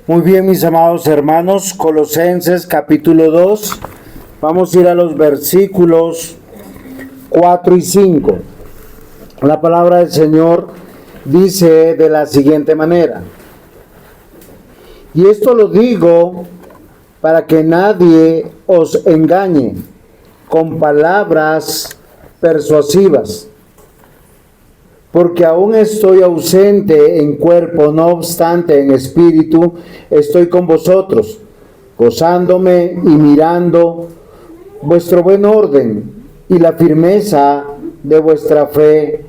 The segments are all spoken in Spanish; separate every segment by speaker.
Speaker 1: Muy bien, mis amados hermanos, Colosenses capítulo 2, vamos a ir a los versículos 4 y 5. La palabra del Señor dice de la siguiente manera: y esto lo digo para que nadie os engañe con palabras persuasivas, porque aún estoy ausente en cuerpo, no obstante en espíritu estoy con vosotros, gozándome y mirando vuestro buen orden y la firmeza de vuestra fe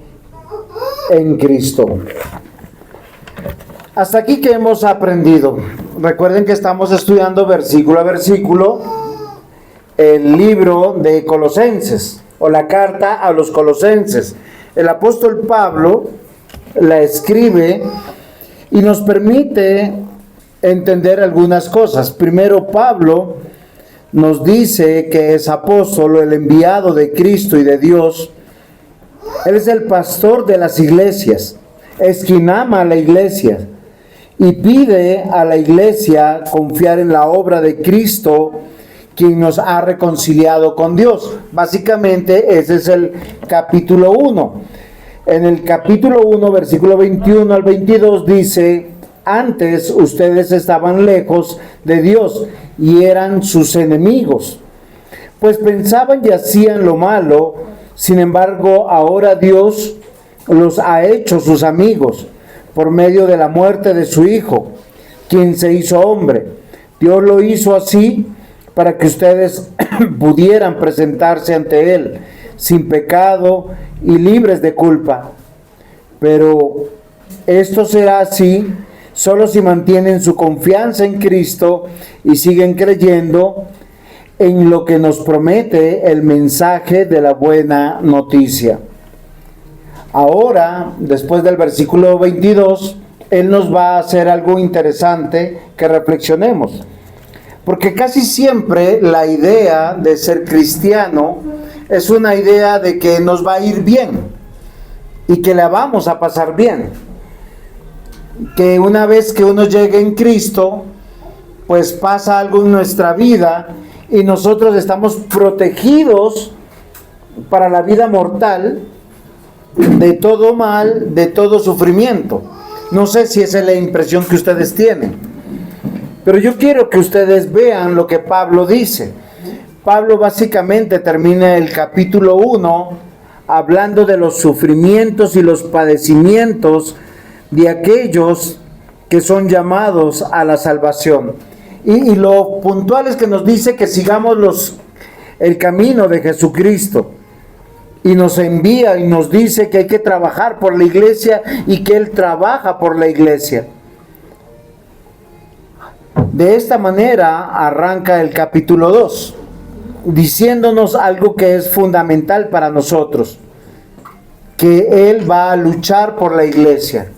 Speaker 1: en Cristo. Hasta aquí, ¿qué hemos aprendido? Recuerden que estamos estudiando versículo a versículo el libro de Colosenses, o la carta a los Colosenses. El apóstol Pablo la escribe y nos permite entender algunas cosas. Primero, Pablo nos dice que es apóstol, el enviado de Cristo y de Dios. Él es el pastor de las iglesias, es quien ama a la iglesia y pide a la iglesia confiar en la obra de Cristo, quien nos ha reconciliado con Dios. Básicamente ese es el capítulo 1. En el capítulo 1, versículo 21 al 22 dice: antes ustedes estaban lejos de Dios y eran sus enemigos, pues pensaban y hacían lo malo. Sin embargo, ahora Dios los ha hecho sus amigos por medio de la muerte de su Hijo, quien se hizo hombre. Dios lo hizo así para que ustedes pudieran presentarse ante Él sin pecado y libres de culpa. Pero esto será así solo si mantienen su confianza en Cristo y siguen creyendo en lo que nos promete el mensaje de la buena noticia. Ahora, después del versículo 22, Él nos va a hacer algo interesante que reflexionemos. Porque casi siempre la idea de ser cristiano es una idea de que nos va a ir bien y que la vamos a pasar bien. Que una vez que uno llegue en Cristo, pues pasa algo en nuestra vida y nosotros estamos protegidos para la vida mortal de todo mal, de todo sufrimiento. No sé si esa es la impresión que ustedes tienen, pero yo quiero que ustedes vean lo que Pablo dice. Pablo básicamente termina el capítulo 1 hablando de los sufrimientos y los padecimientos de aquellos que son llamados a la salvación. Y lo puntual es que nos dice que sigamos el camino de Jesucristo. Y nos envía y nos dice que hay que trabajar por la iglesia y que Él trabaja por la iglesia. De esta manera arranca el capítulo 2, diciéndonos algo que es fundamental para nosotros, que Él va a luchar por la iglesia.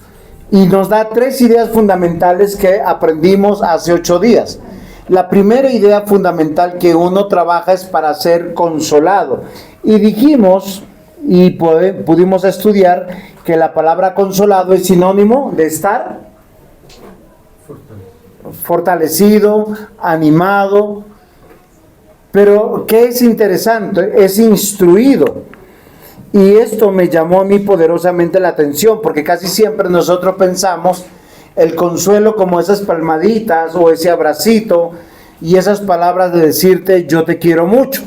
Speaker 1: Y nos da 3 ideas fundamentales que aprendimos hace 8 días. La primera idea fundamental que uno trabaja es para ser consolado. Y dijimos, y pudimos estudiar, que la palabra consolado es sinónimo de estar fortalecido, animado. Pero, ¿qué es interesante? Es instruido. Y esto me llamó a mí poderosamente la atención, porque casi siempre nosotros pensamos el consuelo como esas palmaditas o ese abracito y esas palabras de decirte yo te quiero mucho.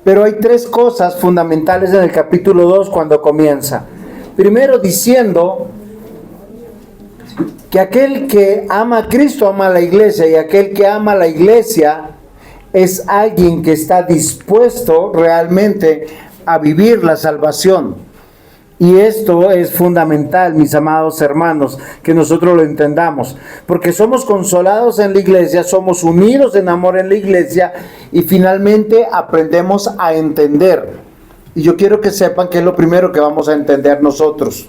Speaker 1: Pero hay 3 cosas fundamentales en el capítulo 2 cuando comienza. Primero, diciendo que aquel que ama a Cristo ama a la iglesia, y aquel que ama a la iglesia es alguien que está dispuesto realmente a vivir la salvación. Y esto es fundamental, mis amados hermanos, que nosotros lo entendamos, porque somos consolados en la iglesia, somos unidos en amor en la iglesia y finalmente aprendemos a entender. Y yo quiero que sepan que es lo primero que vamos a entender nosotros.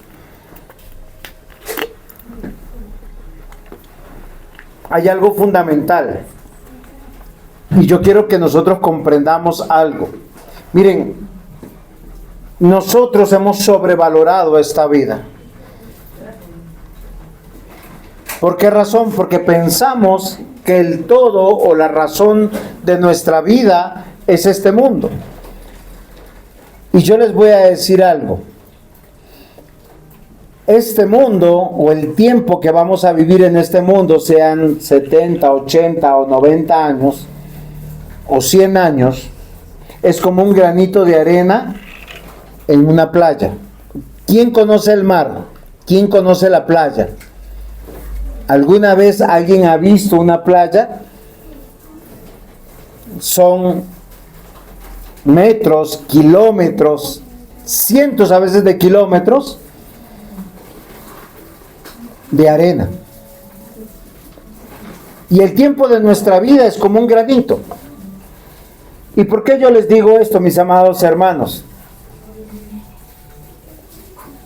Speaker 1: hay algo fundamental. Y yo quiero que nosotros comprendamos algo. Miren, nosotros hemos sobrevalorado esta vida. ¿Por qué razón? Porque pensamos que el todo o la razón de nuestra vida es este mundo. Y yo les voy a decir algo. Este mundo o el tiempo que vamos a vivir en este mundo, sean 70, 80 o 90 años o 100 años, es como un granito de arena en una playa. ¿Quién conoce el mar? ¿Quién conoce la playa? ¿Alguna vez alguien ha visto una playa? Son metros, kilómetros, cientos a veces de kilómetros de arena. Y el tiempo de nuestra vida es como un granito. ¿Y por qué yo les digo esto, mis amados hermanos?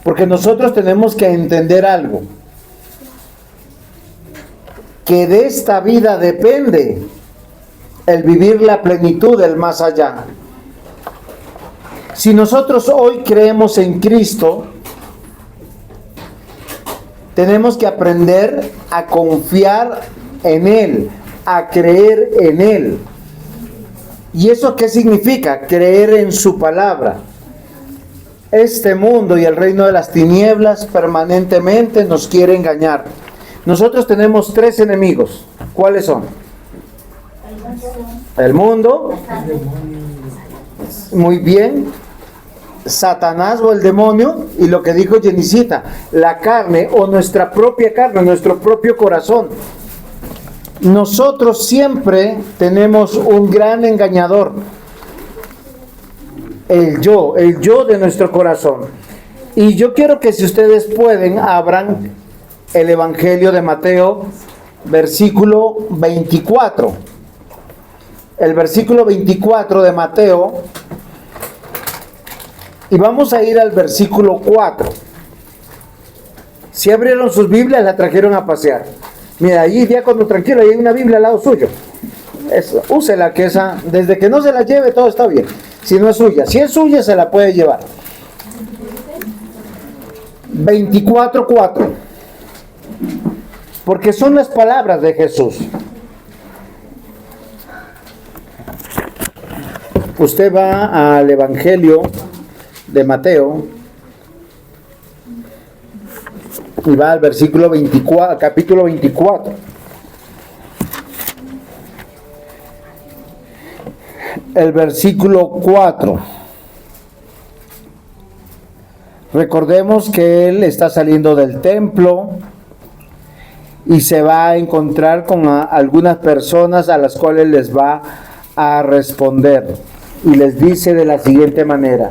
Speaker 1: Porque nosotros tenemos que entender algo. Que de esta vida depende el vivir la plenitud del más allá. Si nosotros hoy creemos en Cristo, tenemos que aprender a confiar en Él, a creer en Él. ¿Y eso qué significa? Creer en su palabra. Este mundo y el reino de las tinieblas permanentemente nos quiere engañar. Nosotros tenemos tres enemigos. ¿Cuáles son? El mundo. Muy bien. Satanás o el demonio. Y lo que dijo Jenicita, la carne o nuestra propia carne, nuestro propio corazón. Nosotros siempre tenemos un gran engañador. El yo de nuestro corazón. Y yo quiero que si ustedes pueden, abran el Evangelio de Mateo, versículo 24. El versículo 24 de Mateo. Y vamos a ir al versículo 4. Si abrieron sus Biblias, la trajeron a pasear. Mira, allí diácono tranquilo, ahí hay una Biblia al lado suyo. Úsela, que esa, desde que no se la lleve, todo está bien. Si no es suya, si es suya, se la puede llevar. 24:4. Porque son las palabras de Jesús. Usted va al Evangelio de Mateo y va al versículo 24, capítulo 24. El versículo 4. Recordemos que él está saliendo del templo y se va a encontrar con algunas personas a las cuales les va a responder. Y les dice de la siguiente manera: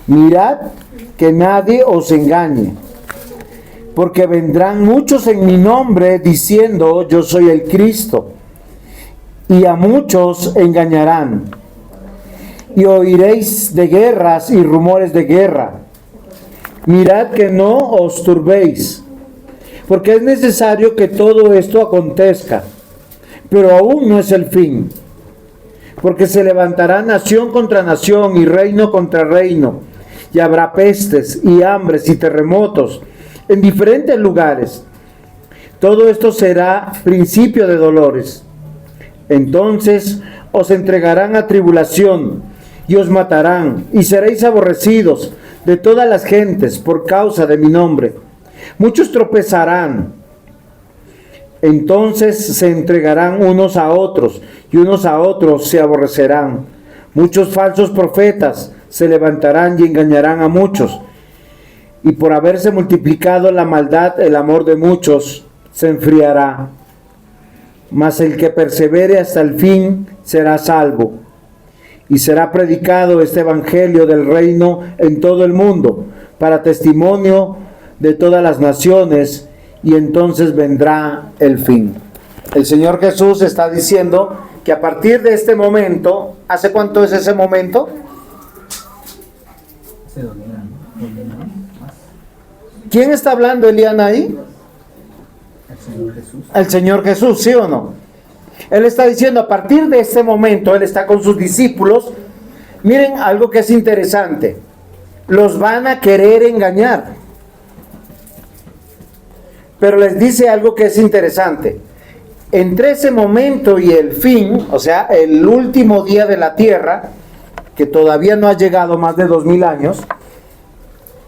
Speaker 1: mirad que nadie os engañe, porque vendrán muchos en mi nombre diciendo yo soy el Cristo, y a muchos engañarán. Y oiréis de guerras y rumores de guerra. Mirad que no os turbéis, porque es necesario que todo esto acontezca, pero aún no es el fin. Porque se levantará nación contra nación y reino contra reino, y habrá pestes y hambres y terremotos en diferentes lugares. Todo esto será principio de dolores. Entonces os entregarán a tribulación y os matarán, y seréis aborrecidos de todas las gentes por causa de mi nombre. Muchos tropezarán. Entonces se entregarán unos a otros, y unos a otros se aborrecerán. Muchos falsos profetas se levantarán y engañarán a muchos. Y por haberse multiplicado la maldad, el amor de muchos se enfriará. Mas el que persevere hasta el fin será salvo. Y será predicado este evangelio del reino en todo el mundo, para testimonio de todas las naciones, y entonces vendrá el fin. El Señor Jesús está diciendo que a partir de este momento, ¿hace cuánto es ese momento? ¿Quién está hablando, Eliana, ahí? El Señor Jesús, ¿sí o no? Él está diciendo, a partir de este momento, Él está con sus discípulos. Miren algo que es interesante. Los van a querer engañar. Pero les dice algo que es interesante. Entre ese momento y el fin, o sea, el último día de la tierra, que todavía no ha llegado más de 2000 años,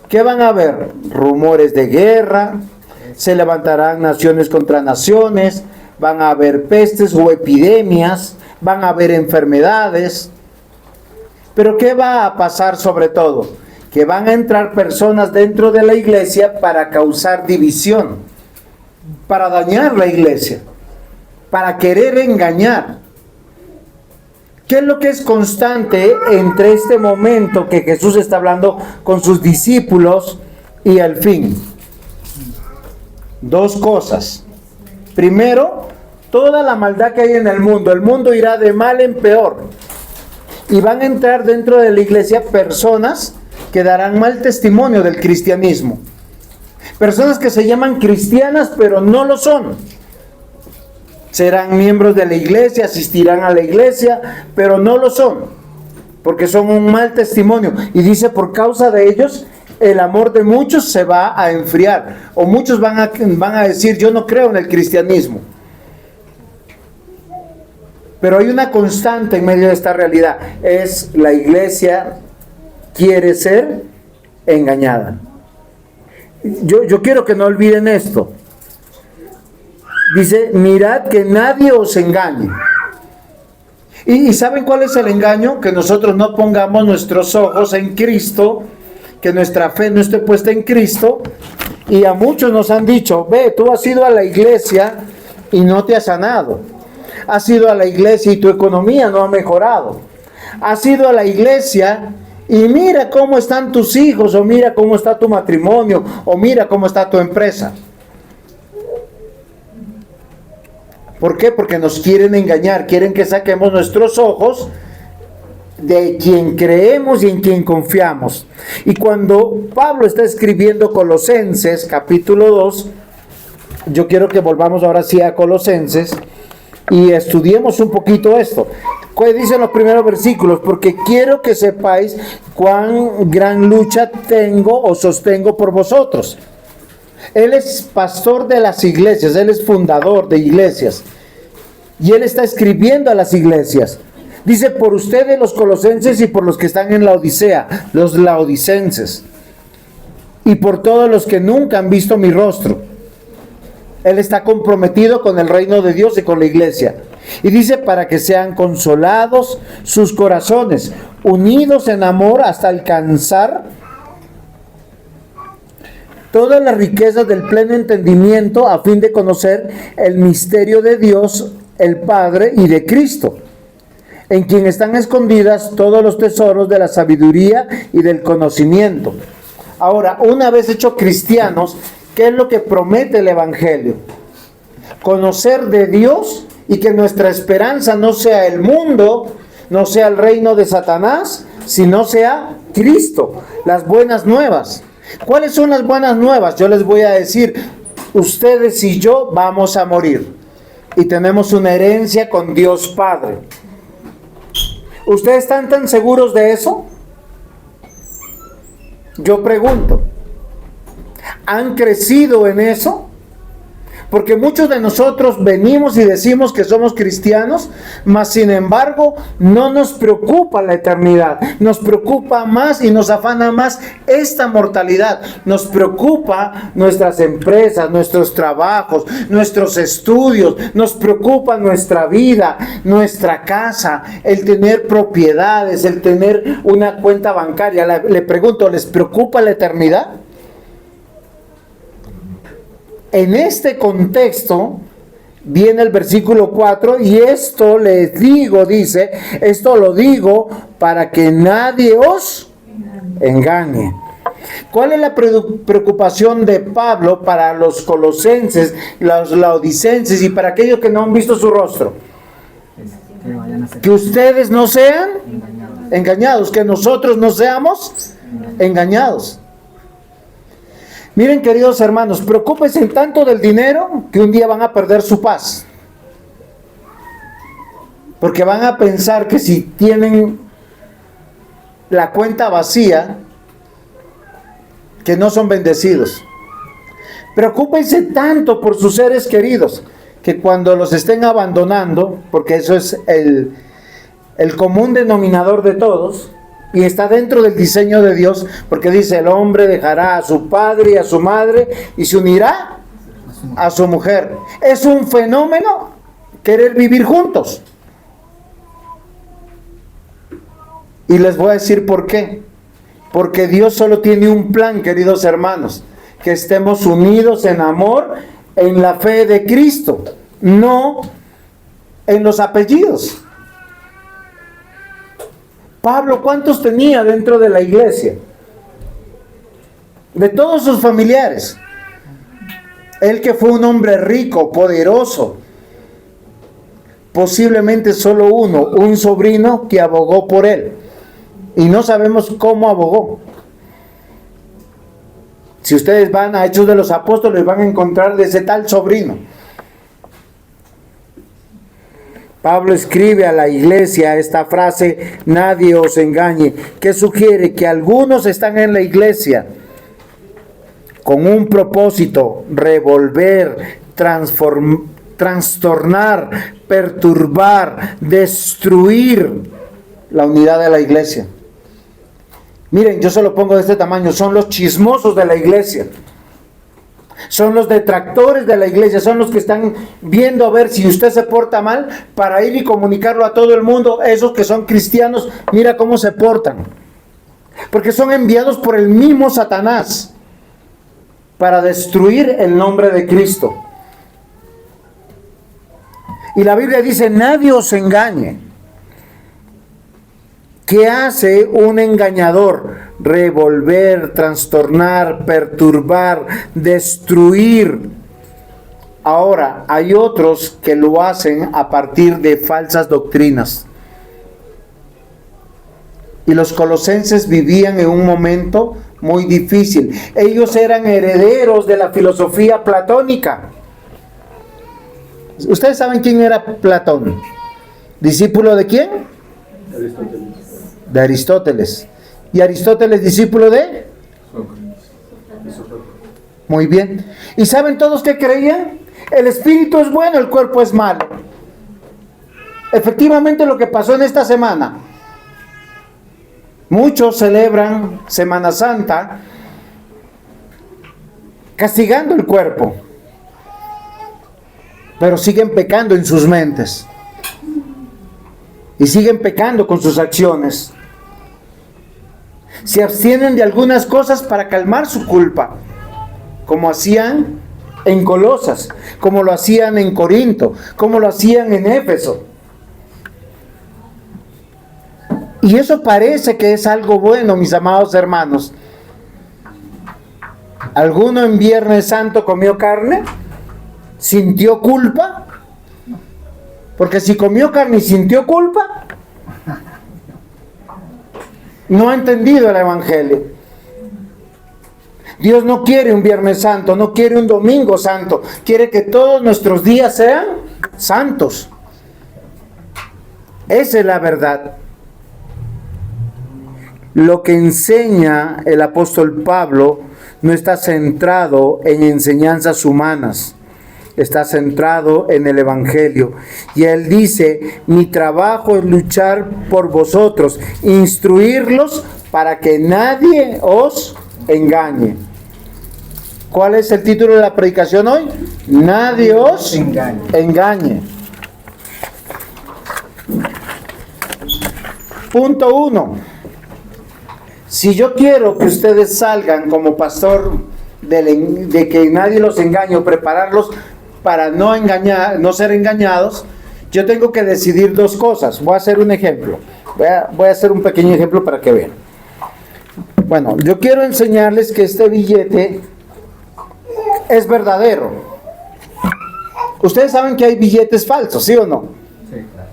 Speaker 1: ¿qué van a haber? Rumores de guerra, se levantarán naciones contra naciones, van a haber pestes o epidemias, van a haber enfermedades. Pero ¿qué va a pasar sobre todo? Que van a entrar personas dentro de la iglesia para causar división, para dañar la iglesia, para querer engañar. ¿Qué es lo que es constante entre este momento que Jesús está hablando con sus discípulos y el fin? Dos cosas. Primero, toda la maldad que hay en el mundo irá de mal en peor. Y van a entrar dentro de la iglesia personas que darán mal testimonio del cristianismo. Personas que se llaman cristianas, pero no lo son. Serán miembros de la iglesia, asistirán a la iglesia, pero no lo son, porque son un mal testimonio. Y dice, por causa de ellos, el amor de muchos se va a enfriar. O muchos van a decir, yo no creo en el cristianismo. Pero hay una constante en medio de esta realidad. Es la iglesia quiere ser engañada. Yo quiero que no olviden esto. Dice, mirad que nadie os engañe. ¿Y saben cuál es el engaño? Que nosotros no pongamos nuestros ojos en Cristo, que nuestra fe no esté puesta en Cristo. Y a muchos nos han dicho, ve, tú has ido a la iglesia y no te has sanado. Has ido a la iglesia y tu economía no ha mejorado. Has ido a la iglesia y mira cómo están tus hijos, o mira cómo está tu matrimonio, o mira cómo está tu empresa. ¿Por qué? Porque nos quieren engañar, quieren que saquemos nuestros ojos de quien creemos y en quien confiamos. Y cuando Pablo está escribiendo Colosenses, capítulo 2, yo quiero que volvamos ahora sí a Colosenses y estudiemos un poquito esto. ¿Qué dicen los primeros versículos? Porque quiero que sepáis cuán gran lucha tengo o sostengo por vosotros. Él es pastor de las iglesias, él es fundador de iglesias. Y él está escribiendo a las iglesias. Dice, por ustedes los colosenses y por los que están en la Odisea, los laodicenses. Y por todos los que nunca han visto mi rostro. Él está comprometido con el reino de Dios y con la iglesia. Y dice, para que sean consolados sus corazones, unidos en amor hasta alcanzar todas las riquezas del pleno entendimiento, a fin de conocer el misterio de Dios, el Padre, y de Cristo, en quien están escondidas todos los tesoros de la sabiduría y del conocimiento. Ahora, una vez hechos cristianos, ¿qué es lo que promete el Evangelio? Conocer de Dios y que nuestra esperanza no sea el mundo, no sea el reino de Satanás, sino sea Cristo, las buenas nuevas. ¿Cuáles son las buenas nuevas? Yo les voy a decir, ustedes y yo vamos a morir y tenemos una herencia con Dios Padre. ¿Ustedes están tan seguros de eso? Yo pregunto, ¿han crecido en eso? Porque muchos de nosotros venimos y decimos que somos cristianos, mas sin embargo no nos preocupa la eternidad. Nos preocupa más y nos afana más esta mortalidad. Nos preocupa nuestras empresas, nuestros trabajos, nuestros estudios. Nos preocupa nuestra vida, nuestra casa, el tener propiedades, el tener una cuenta bancaria. Le pregunto, ¿les preocupa la eternidad? En este contexto viene el versículo 4 y esto les digo, dice, esto lo digo para que nadie os engañe. ¿Cuál es la preocupación de Pablo para los colosenses, los laodicenses y para aquellos que no han visto su rostro? Que ustedes no sean engañados, que nosotros no seamos engañados. Miren, queridos hermanos, preocúpense tanto del dinero que un día van a perder su paz. Porque van a pensar que si tienen la cuenta vacía, que no son bendecidos. Preocúpense tanto por sus seres queridos, que cuando los estén abandonando, porque eso es el común denominador de todos, y está dentro del diseño de Dios, porque dice, el hombre dejará a su padre y a su madre, y se unirá a su mujer. Es un fenómeno querer vivir juntos. Y les voy a decir por qué. Porque Dios solo tiene un plan, queridos hermanos, que estemos unidos en amor, en la fe de Cristo, no en los apellidos. Pablo, ¿cuántos tenía dentro de la iglesia? De todos sus familiares. Él que fue un hombre rico, poderoso, posiblemente solo uno, un sobrino que abogó por él. Y no sabemos cómo abogó. Si ustedes van a Hechos de los Apóstoles, van a encontrar de ese tal sobrino. Pablo escribe a la iglesia esta frase, nadie os engañe, que sugiere que algunos están en la iglesia con un propósito, revolver, trastornar, perturbar, destruir la unidad de la iglesia. Miren, yo se lo pongo de este tamaño, son los chismosos de la iglesia. Son los detractores de la iglesia, son los que están viendo a ver si usted se porta mal para ir y comunicarlo a todo el mundo. Esos que son cristianos, mira cómo se portan. Porque son enviados por el mismo Satanás para destruir el nombre de Cristo. Y la Biblia dice, nadie os engañe. ¿Qué hace un engañador? Revolver, trastornar, perturbar, destruir. Ahora, hay otros que lo hacen a partir de falsas doctrinas. Y los colosenses vivían en un momento muy difícil. Ellos eran herederos de la filosofía platónica. ¿Ustedes saben quién era Platón? ¿Discípulo de quién?
Speaker 2: Aristóteles.
Speaker 1: De Aristóteles. ¿Y Aristóteles discípulo de? Muy bien. ¿Y saben todos qué creían? El espíritu es bueno, el cuerpo es malo. Efectivamente lo que pasó en esta semana. Muchos celebran Semana Santa castigando el cuerpo, pero siguen pecando en sus mentes. Y siguen pecando con sus acciones. Se abstienen de algunas cosas para calmar su culpa, como hacían en Colosas, como lo hacían en Corinto, como lo hacían en Éfeso. Y eso parece que es algo bueno, mis amados hermanos. ¿Alguno en Viernes Santo comió carne? ¿Sintió culpa? Porque si comió carne y sintió culpa, no ha entendido el Evangelio. Dios no quiere un Viernes Santo, no quiere un Domingo Santo, quiere que todos nuestros días sean santos. Esa es la verdad. Lo que enseña el apóstol Pablo no está centrado en enseñanzas humanas, está centrado en el Evangelio. Y él dice, mi trabajo es luchar por vosotros, instruirlos para que nadie os engañe. ¿Cuál es el título de la predicación hoy? Nadie os engañe. Punto 1. Si yo quiero que ustedes salgan como pastor de que nadie los engañe o prepararlos para no engañar, no ser engañados, yo tengo que decidir dos cosas. Voy a hacer un ejemplo. Voy a hacer un pequeño ejemplo para que vean. Bueno, yo quiero enseñarles que este billete es verdadero. Ustedes saben que hay billetes falsos, ¿sí o no?
Speaker 2: Sí, claro.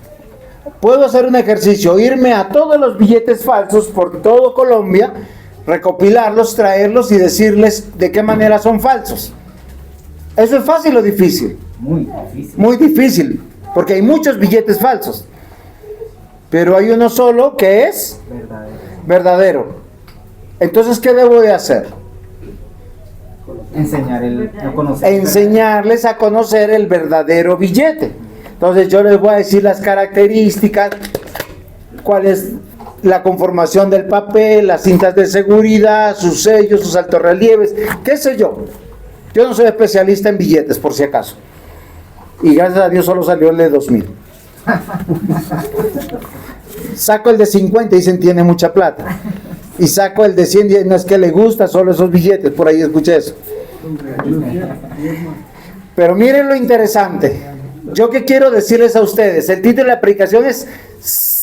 Speaker 1: Puedo hacer un ejercicio, irme a todos los billetes falsos por todo Colombia, recopilarlos, traerlos y decirles de qué manera son falsos. ¿Eso es fácil o difícil?
Speaker 3: Muy difícil.
Speaker 1: Muy difícil, porque hay muchos billetes falsos, pero hay uno solo que es verdadero. Entonces, ¿qué debo de hacer? Enseñarles a conocer el verdadero billete. Entonces yo les voy a decir las características, cuál es la conformación del papel, las cintas de seguridad, sus sellos, sus altos relieves, qué sé yo. Yo no soy especialista en billetes, por si acaso. Y gracias a Dios solo salió el de 2000. Saco el de 50 y dicen tiene mucha plata. Y saco el de 100 y no es que le gusta solo esos billetes, por ahí escuché eso. Pero miren lo interesante. Yo que quiero decirles a ustedes, el título de la predicación es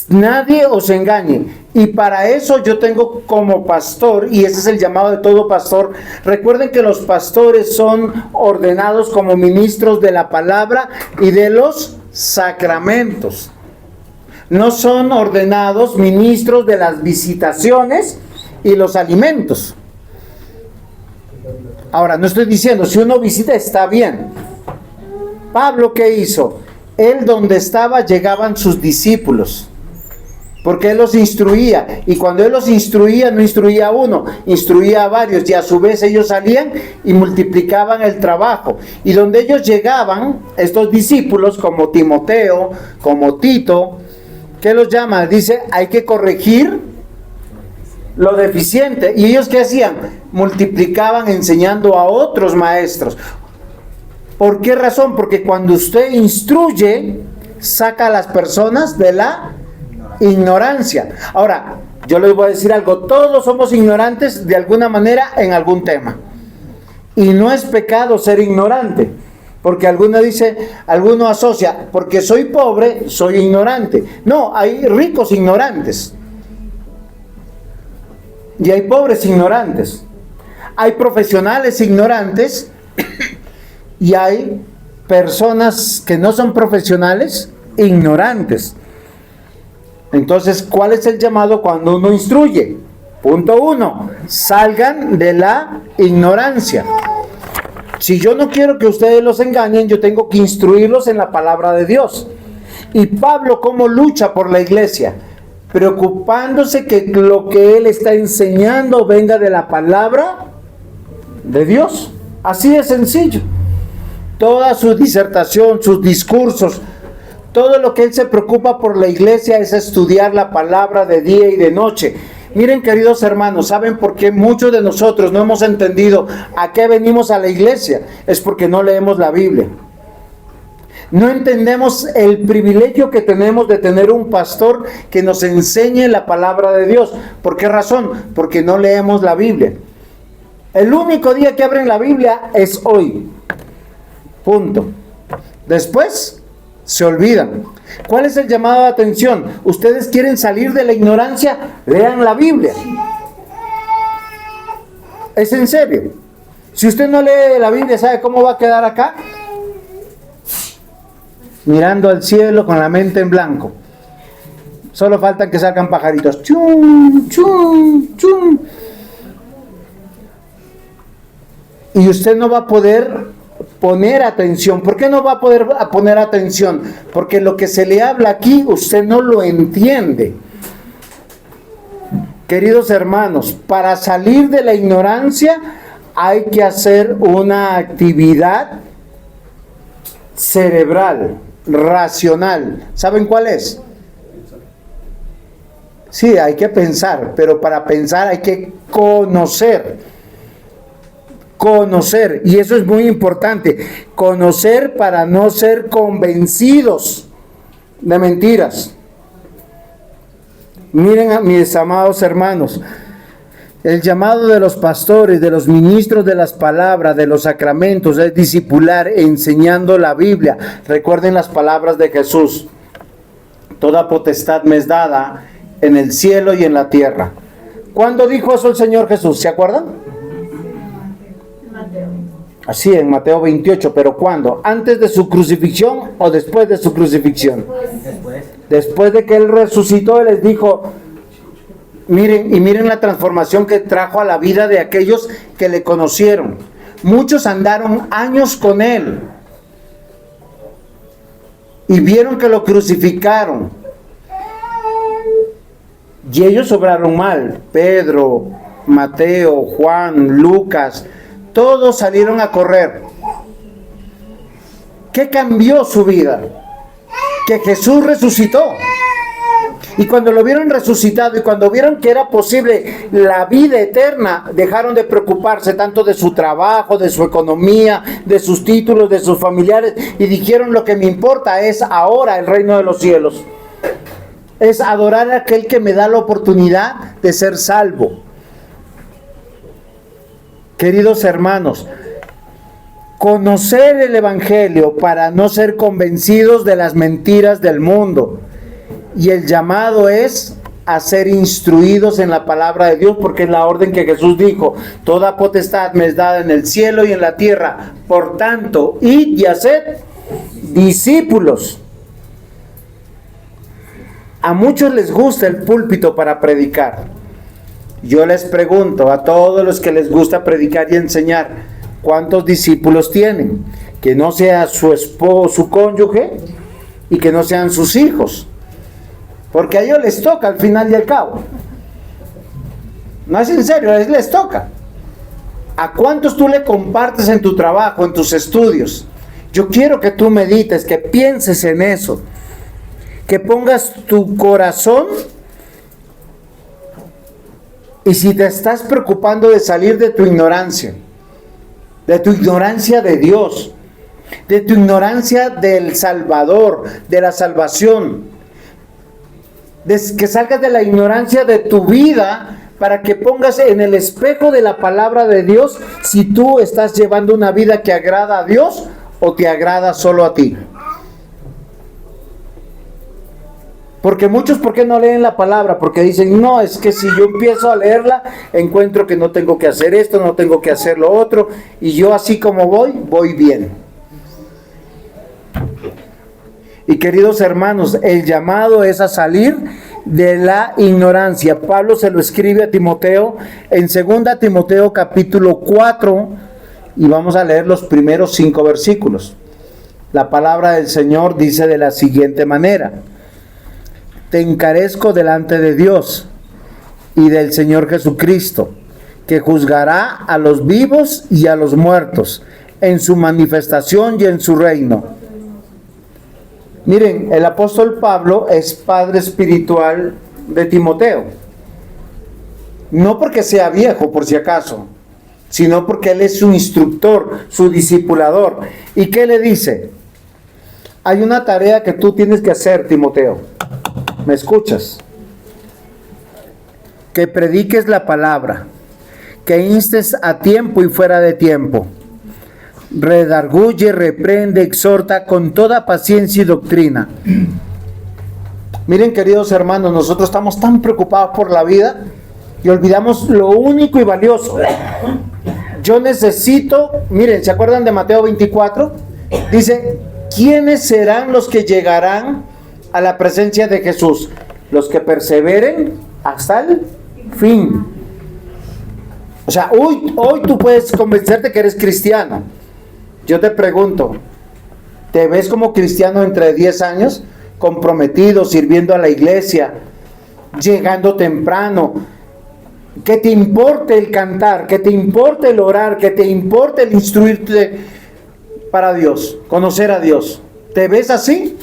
Speaker 1: nadie os engañe, y para eso yo tengo como pastor, y ese es el llamado de todo pastor. Recuerden que los pastores son ordenados como ministros de la palabra y de los sacramentos. No son ordenados ministros de las visitaciones y los alimentos. Ahora, no estoy diciendo, si uno visita está bien. Pablo, ¿qué hizo? Él donde estaba llegaban sus discípulos, porque él los instruía, y cuando él los instruía, no instruía a uno, instruía a varios, y a su vez ellos salían y multiplicaban el trabajo. Y donde ellos llegaban, estos discípulos, como Timoteo, como Tito, ¿qué los llama? Dice, hay que corregir lo deficiente. ¿Y ellos qué hacían? Multiplicaban enseñando a otros maestros. ¿Por qué razón? Porque cuando usted instruye, saca a las personas de la ignorancia. Ahora, yo les voy a decir algo, todos somos ignorantes de alguna manera en algún tema. Y no es pecado ser ignorante, porque alguno asocia, porque soy pobre, soy ignorante. No, hay ricos ignorantes. Y hay pobres ignorantes. Hay profesionales ignorantes y hay personas que no son profesionales ignorantes. Entonces, ¿cuál es el llamado cuando uno instruye? Punto 1, salgan de la ignorancia. Si yo no quiero que ustedes los engañen, yo tengo que instruirlos en la palabra de Dios. Y Pablo, ¿cómo lucha por la iglesia? Preocupándose que lo que él está enseñando venga de la palabra de Dios. Así de sencillo. Toda su disertación, sus discursos, todo lo que él se preocupa por la iglesia es estudiar la palabra de día y de noche. Miren, queridos hermanos, ¿saben por qué muchos de nosotros no hemos entendido a qué venimos a la iglesia? Es porque no leemos la Biblia. No entendemos el privilegio que tenemos de tener un pastor que nos enseñe la palabra de Dios. ¿Por qué razón? Porque no leemos la Biblia. El único día que abren la Biblia es hoy. Punto. Después se olvidan. ¿Cuál es el llamado de atención? ¿Ustedes quieren salir de la ignorancia? Lean la Biblia. ¿Es en serio? Si usted no lee la Biblia, ¿sabe cómo va a quedar acá? Mirando al cielo con la mente en blanco. Solo falta que salgan pajaritos. ¡Chum, chum, chum! Y usted no va a poder poner atención. ¿Por qué no va a poder poner atención? Porque lo que se le habla aquí, usted no lo entiende. Queridos hermanos, para salir de la ignorancia hay que hacer una actividad cerebral, racional. ¿Saben cuál es? Sí, hay que pensar, pero para pensar hay que conocer. Conocer, y eso es muy importante. Conocer para no ser convencidos de mentiras. Miren, a mis amados hermanos, el llamado de los pastores, de los ministros de las palabras, de los sacramentos, es discipular enseñando la Biblia. Recuerden las palabras de Jesús: toda potestad me es dada en el cielo y en la tierra. ¿Cuándo dijo eso el Señor Jesús? ¿Se acuerdan? Así, en Mateo 28, pero ¿cuándo? ¿Antes de su crucifixión o después de su crucifixión? Después de que Él resucitó, Él les dijo: Miren la transformación que trajo a la vida de aquellos que le conocieron. Muchos andaron años con él y vieron que lo crucificaron. Y ellos obraron mal. Pedro, Mateo, Juan, Lucas, todos salieron a correr. ¿Qué cambió su vida? Que Jesús resucitó. Y cuando lo vieron resucitado y cuando vieron que era posible la vida eterna, dejaron de preocuparse tanto de su trabajo, de su economía, de sus títulos, de sus familiares, y dijeron: lo que me importa es ahora el reino de los cielos. Es adorar a aquel que me da la oportunidad de ser salvo. Queridos hermanos, conocer el Evangelio para no ser convencidos de las mentiras del mundo. Y el llamado es a ser instruidos en la palabra de Dios, porque es la orden que Jesús dijo: toda potestad me es dada en el cielo y en la tierra. Por tanto, id y haced discípulos. A muchos les gusta el púlpito para predicar. Yo les pregunto a todos los que les gusta predicar y enseñar: ¿cuántos discípulos tienen? Que no sea su esposo, su cónyuge, y que no sean sus hijos. Porque a ellos les toca al final y al cabo. No es en serio, les toca. ¿A cuántos tú le compartes en tu trabajo, en tus estudios? Yo quiero que tú medites, que pienses en eso. Que pongas tu corazón. Y si te estás preocupando de salir de tu ignorancia de Dios, de tu ignorancia del Salvador, de la salvación, que salgas de la ignorancia de tu vida, para que pongas en el espejo de la palabra de Dios si tú estás llevando una vida que agrada a Dios o te agrada solo a ti. Porque muchos, ¿por qué no leen la palabra? Porque dicen: no, es que si yo empiezo a leerla, encuentro que no tengo que hacer esto, no tengo que hacer lo otro, y yo así como voy bien. Y queridos hermanos, el llamado es a salir de la ignorancia. Pablo se lo escribe a Timoteo en 2 Timoteo capítulo 4, y vamos a leer los primeros 5 versículos. La palabra del Señor dice de la siguiente manera: te encarezco delante de Dios y del Señor Jesucristo, que juzgará a los vivos y a los muertos en su manifestación y en su reino. Miren, el apóstol Pablo es padre espiritual de Timoteo. No porque sea viejo, por si acaso, sino porque él es su instructor, su discipulador. ¿Y qué le dice? Hay una tarea que tú tienes que hacer, Timoteo. ¿Me escuchas? Que prediques la palabra, que instes a tiempo y fuera de tiempo. Redarguye, reprende, exhorta con toda paciencia y doctrina. Miren, queridos hermanos, nosotros estamos tan preocupados por la vida y olvidamos lo único y valioso. Yo necesito, miren, ¿se acuerdan de Mateo 24? Dice: ¿quiénes serán los que llegarán a la presencia de Jesús? Los que perseveren hasta el fin. O sea, hoy tú puedes convencerte que eres cristiano. Yo te pregunto, ¿te ves como cristiano entre 10 años? Comprometido, sirviendo a la iglesia, llegando temprano, que te importe el cantar, que te importe el orar, que te importe el instruirte para Dios, conocer a Dios. ¿Te ves así?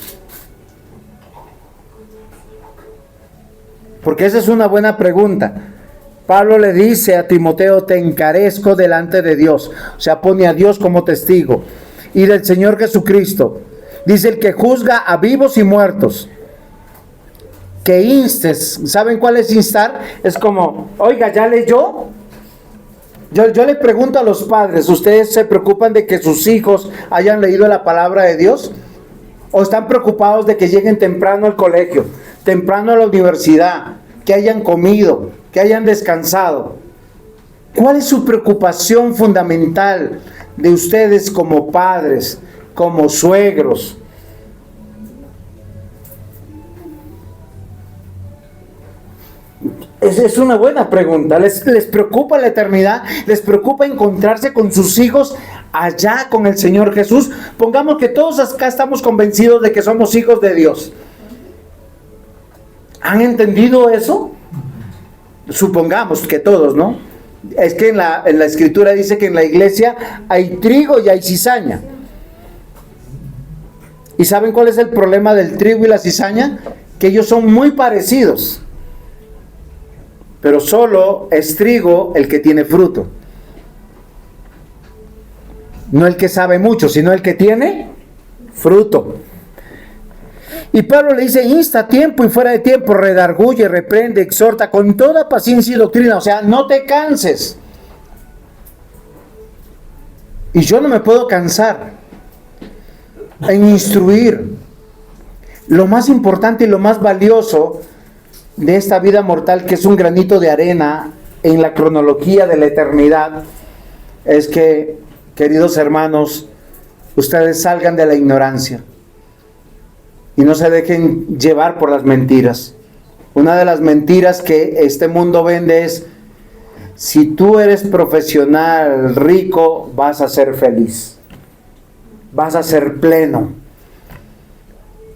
Speaker 1: Porque esa es una buena pregunta. Pablo le dice a Timoteo: te encarezco delante de Dios. O sea, pone a Dios como testigo. Y del Señor Jesucristo. Dice: el que juzga a vivos y muertos. Que instes. ¿Saben cuál es instar? Es como: oiga, ¿ya leyó? Yo le pregunto a los padres: ¿ustedes se preocupan de que sus hijos hayan leído la palabra de Dios? ¿O están preocupados de que lleguen temprano al colegio, temprano a la universidad, que hayan comido, que hayan descansado? ¿Cuál es su preocupación fundamental de ustedes como padres, como suegros? Es una buena pregunta. ¿Les preocupa la eternidad? ¿Les preocupa encontrarse con sus hijos allá con el Señor Jesús? Pongamos que todos acá estamos convencidos de que somos hijos de Dios. ¿Han entendido eso? Supongamos que todos, ¿no? Es que en la Escritura dice que en la iglesia hay trigo y hay cizaña. ¿Y saben cuál es el problema del trigo y la cizaña? Que ellos son muy parecidos. Pero solo es trigo el que tiene fruto. No el que sabe mucho, sino el que tiene fruto. Y Pablo le dice, insta a tiempo y fuera de tiempo, redarguye, reprende, exhorta con toda paciencia y doctrina. O sea, no te canses. Y yo no me puedo cansar en instruir. Lo más importante y lo más valioso de esta vida mortal, que es un granito de arena en la cronología de la eternidad, es que, queridos hermanos, ustedes salgan de la ignorancia y no se dejen llevar por las mentiras. Una de las mentiras que este mundo vende es: si tú eres profesional, rico, vas a ser feliz, vas a ser pleno.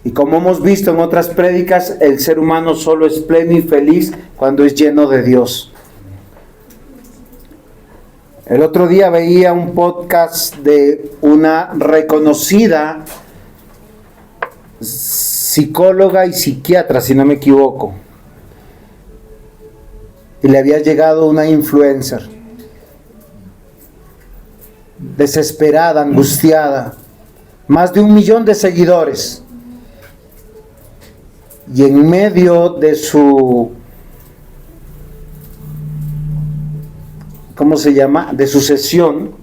Speaker 1: Y como hemos visto en otras prédicas, el ser humano solo es pleno y feliz cuando es lleno de Dios. El otro día veía un podcast de una reconocida psicóloga y psiquiatra, si no me equivoco, y le había llegado una influencer desesperada, angustiada, más de 1 millón de seguidores, y en medio de su, ¿cómo se llama?, de su sesión,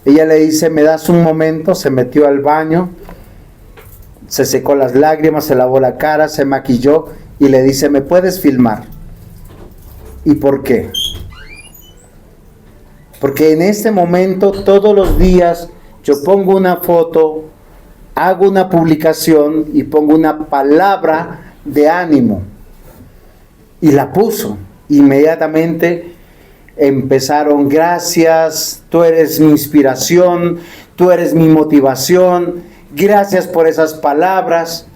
Speaker 1: ella le dice: ¿me das un momento? Se metió al baño, se secó las lágrimas, se lavó la cara, se maquilló y le dice: ¿me puedes filmar? ¿Y por qué? Porque en este momento, todos los días, yo pongo una foto, hago una publicación y pongo una palabra de ánimo. Y la puso. Inmediatamente empezaron: gracias, tú eres mi inspiración, tú eres mi motivación. Gracias por esas palabras.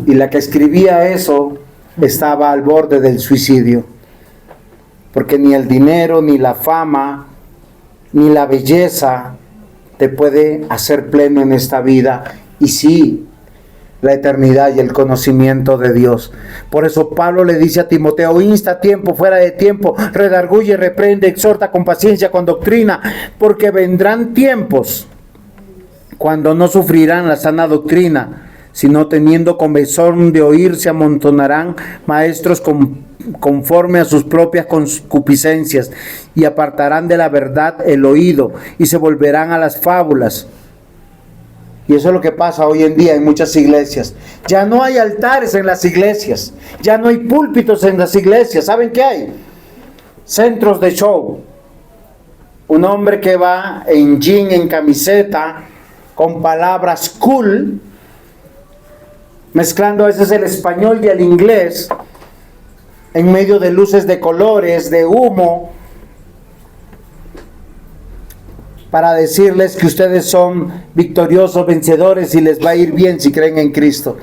Speaker 1: Y la que escribía eso estaba al borde del suicidio. Porque ni el dinero, ni la fama, ni la belleza te puede hacer pleno en esta vida. Y sí, la eternidad y el conocimiento de Dios. Por eso Pablo le dice a Timoteo: insta a tiempo, fuera de tiempo, redarguye, reprende, exhorta con paciencia, con doctrina, porque vendrán tiempos cuando no sufrirán la sana doctrina, sino teniendo comezón de oír, se amontonarán maestros conforme a sus propias concupiscencias, y apartarán de la verdad el oído, y se volverán a las fábulas. Y eso es lo que pasa hoy en día en muchas iglesias. Ya no hay altares en las iglesias, ya no hay púlpitos en las iglesias. ¿Saben qué hay? Centros de show. Un hombre que va en jean, en camiseta, con palabras cool, mezclando a veces el español y el inglés, en medio de luces de colores, de humo, para decirles que ustedes son victoriosos, vencedores, y les va a ir bien si creen en Cristo.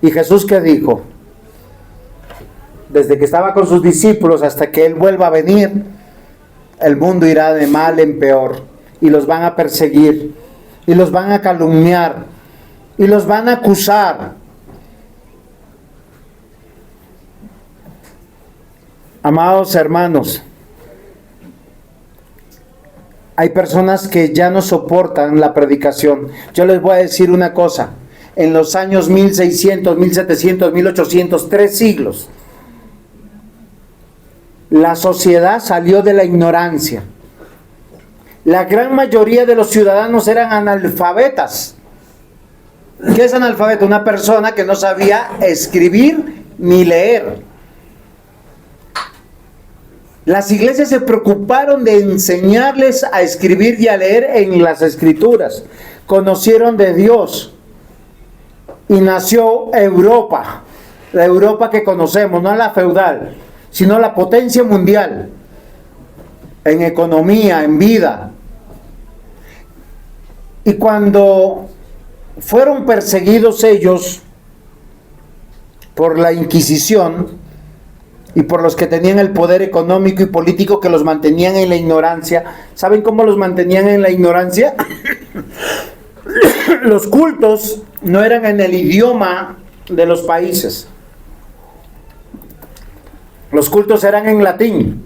Speaker 1: ¿Y Jesús qué dijo? Desde que estaba con sus discípulos hasta que Él vuelva a venir, el mundo irá de mal en peor, y los van a perseguir, y los van a calumniar, y los van a acusar. Amados hermanos, hay personas que ya no soportan la predicación. Yo les voy a decir una cosa: en los años 1600, 1700, 1800, 3 siglos, la sociedad salió de la ignorancia. La gran mayoría de los ciudadanos eran analfabetas. ¿Qué es analfabeto? Una persona que no sabía escribir ni leer. Las iglesias se preocuparon de enseñarles a escribir y a leer en las escrituras. Conocieron de Dios y nació Europa. la Europa que conocemos, no la feudal, sino la potencia mundial, en economía, en vida. Y cuando fueron perseguidos ellos por la Inquisición y por los que tenían el poder económico y político que los mantenían en la ignorancia, ¿saben cómo los mantenían en la ignorancia? Los cultos no eran en el idioma de los países. Los cultos eran en latín.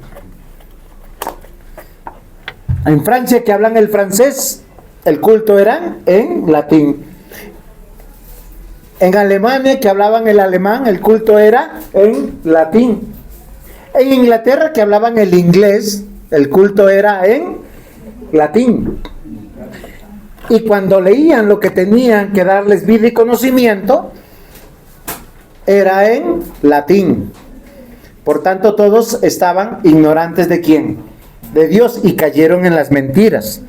Speaker 1: En Francia, que hablan el francés, el culto era en latín. En Alemania, que hablaban el alemán, el culto era en latín. En Inglaterra, que hablaban el inglés, el culto era en latín. Y cuando leían lo que tenían que darles vida y conocimiento, era en latín. Por tanto, todos estaban ignorantes ¿de quién? De Dios, y cayeron en las mentiras.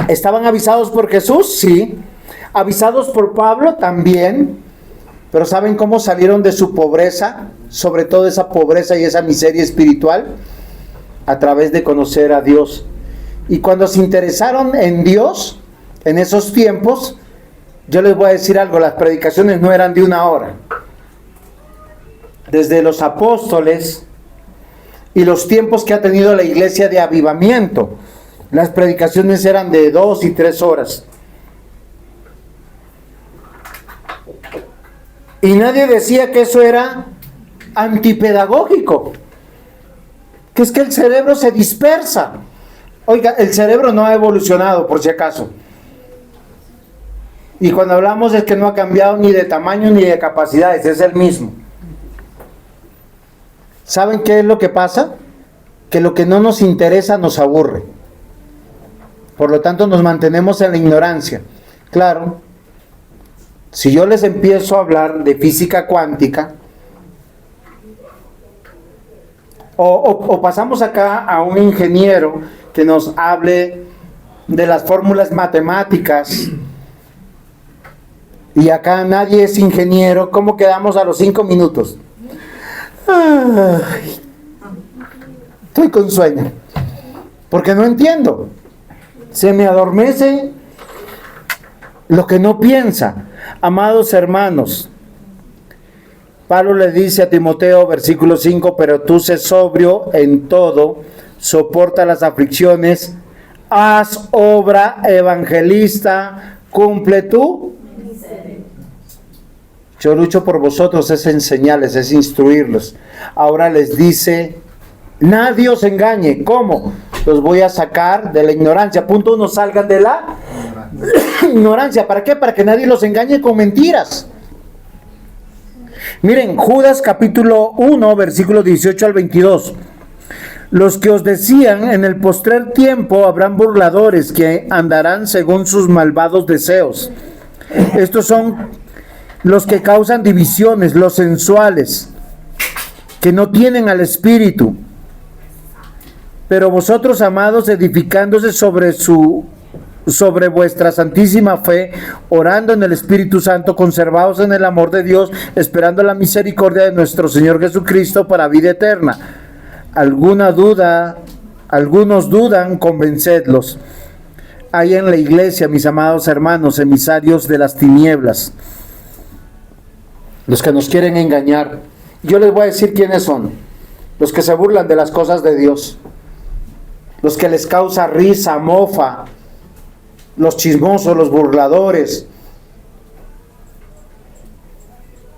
Speaker 1: ¿Estaban avisados por Jesús? Sí. ¿Avisados por Pablo? También. Pero ¿saben cómo salieron de su pobreza? Sobre todo esa pobreza y esa miseria espiritual, a través de conocer a Dios. Y cuando se interesaron en Dios, en esos tiempos, yo les voy a decir algo, las predicaciones no eran de 1 hora. Desde los apóstoles y los tiempos que ha tenido la iglesia de avivamiento, las predicaciones eran de 2 y 3 horas. Y nadie decía que eso era antipedagógico, que es que el cerebro se dispersa. Oiga, el cerebro no ha evolucionado, por si acaso. Y cuando hablamos es que no ha cambiado ni de tamaño ni de capacidades, es el mismo. ¿Saben qué es lo que pasa? Que lo que no nos interesa nos aburre. Por lo tanto, nos mantenemos en la ignorancia. Claro, si yo les empiezo a hablar de física cuántica, o pasamos acá a un ingeniero que nos hable de las fórmulas matemáticas, y acá nadie es ingeniero, ¿cómo quedamos a los 5 minutos? Ay, estoy con sueño, porque no entiendo. Se me adormece lo que no piensa. Amados hermanos, Pablo le dice a Timoteo, versículo 5, pero tú sé sobrio en todo, soporta las aflicciones, haz obra evangelista, cumple tú. Yo lucho por vosotros, es enseñarles, es instruirlos. Ahora les dice, nadie os engañe. ¿Cómo? Los voy a sacar de la ignorancia. Punto 1, salgan de la ignorancia. ¿Para qué? Para que nadie los engañe con mentiras. Miren, Judas capítulo 1, versículo 18 al 22. Los que os decían, en el postrer tiempo habrán burladores que andarán según sus malvados deseos. Estos son los que causan divisiones, los sensuales, que no tienen al Espíritu. Pero vosotros, amados, edificándose sobre vuestra santísima fe, orando en el Espíritu Santo, conservados en el amor de Dios, esperando la misericordia de nuestro Señor Jesucristo para vida eterna. Algunos dudan, convencedlos. Hay en la iglesia, mis amados hermanos, emisarios de las tinieblas, los que nos quieren engañar. Yo les voy a decir quiénes son. Los que se burlan de las cosas de Dios, los que les causa risa, mofa, los chismosos, los burladores,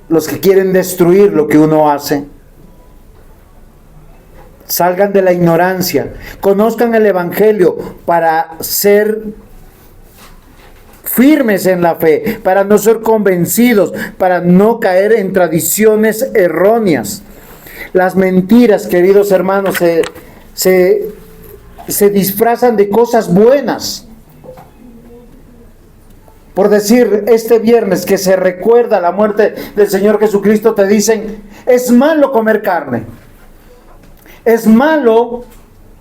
Speaker 1: los que quieren destruir lo que uno hace. Salgan de la ignorancia, conozcan el Evangelio para ser firmes en la fe, para no ser convencidos, para no caer en tradiciones erróneas. Las mentiras, queridos hermanos, se disfrazan de cosas buenas. Por decir, este viernes que se recuerda la muerte del Señor Jesucristo, te dicen, es malo comer carne. Es malo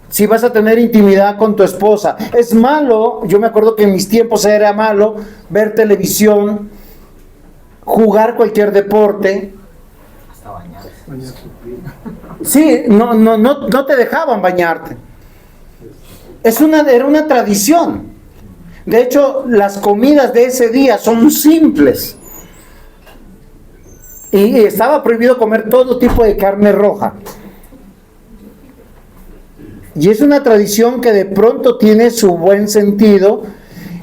Speaker 1: si vas a tener intimidad con tu esposa. Es malo, yo me acuerdo que en mis tiempos era malo ver televisión jugar cualquier deporte.
Speaker 3: Hasta bañarse.
Speaker 1: Sí, no te dejaban bañarte. Era una tradición. De hecho, las comidas de ese día son simples. Y estaba prohibido comer todo tipo de carne roja. Y es una tradición que de pronto tiene su buen sentido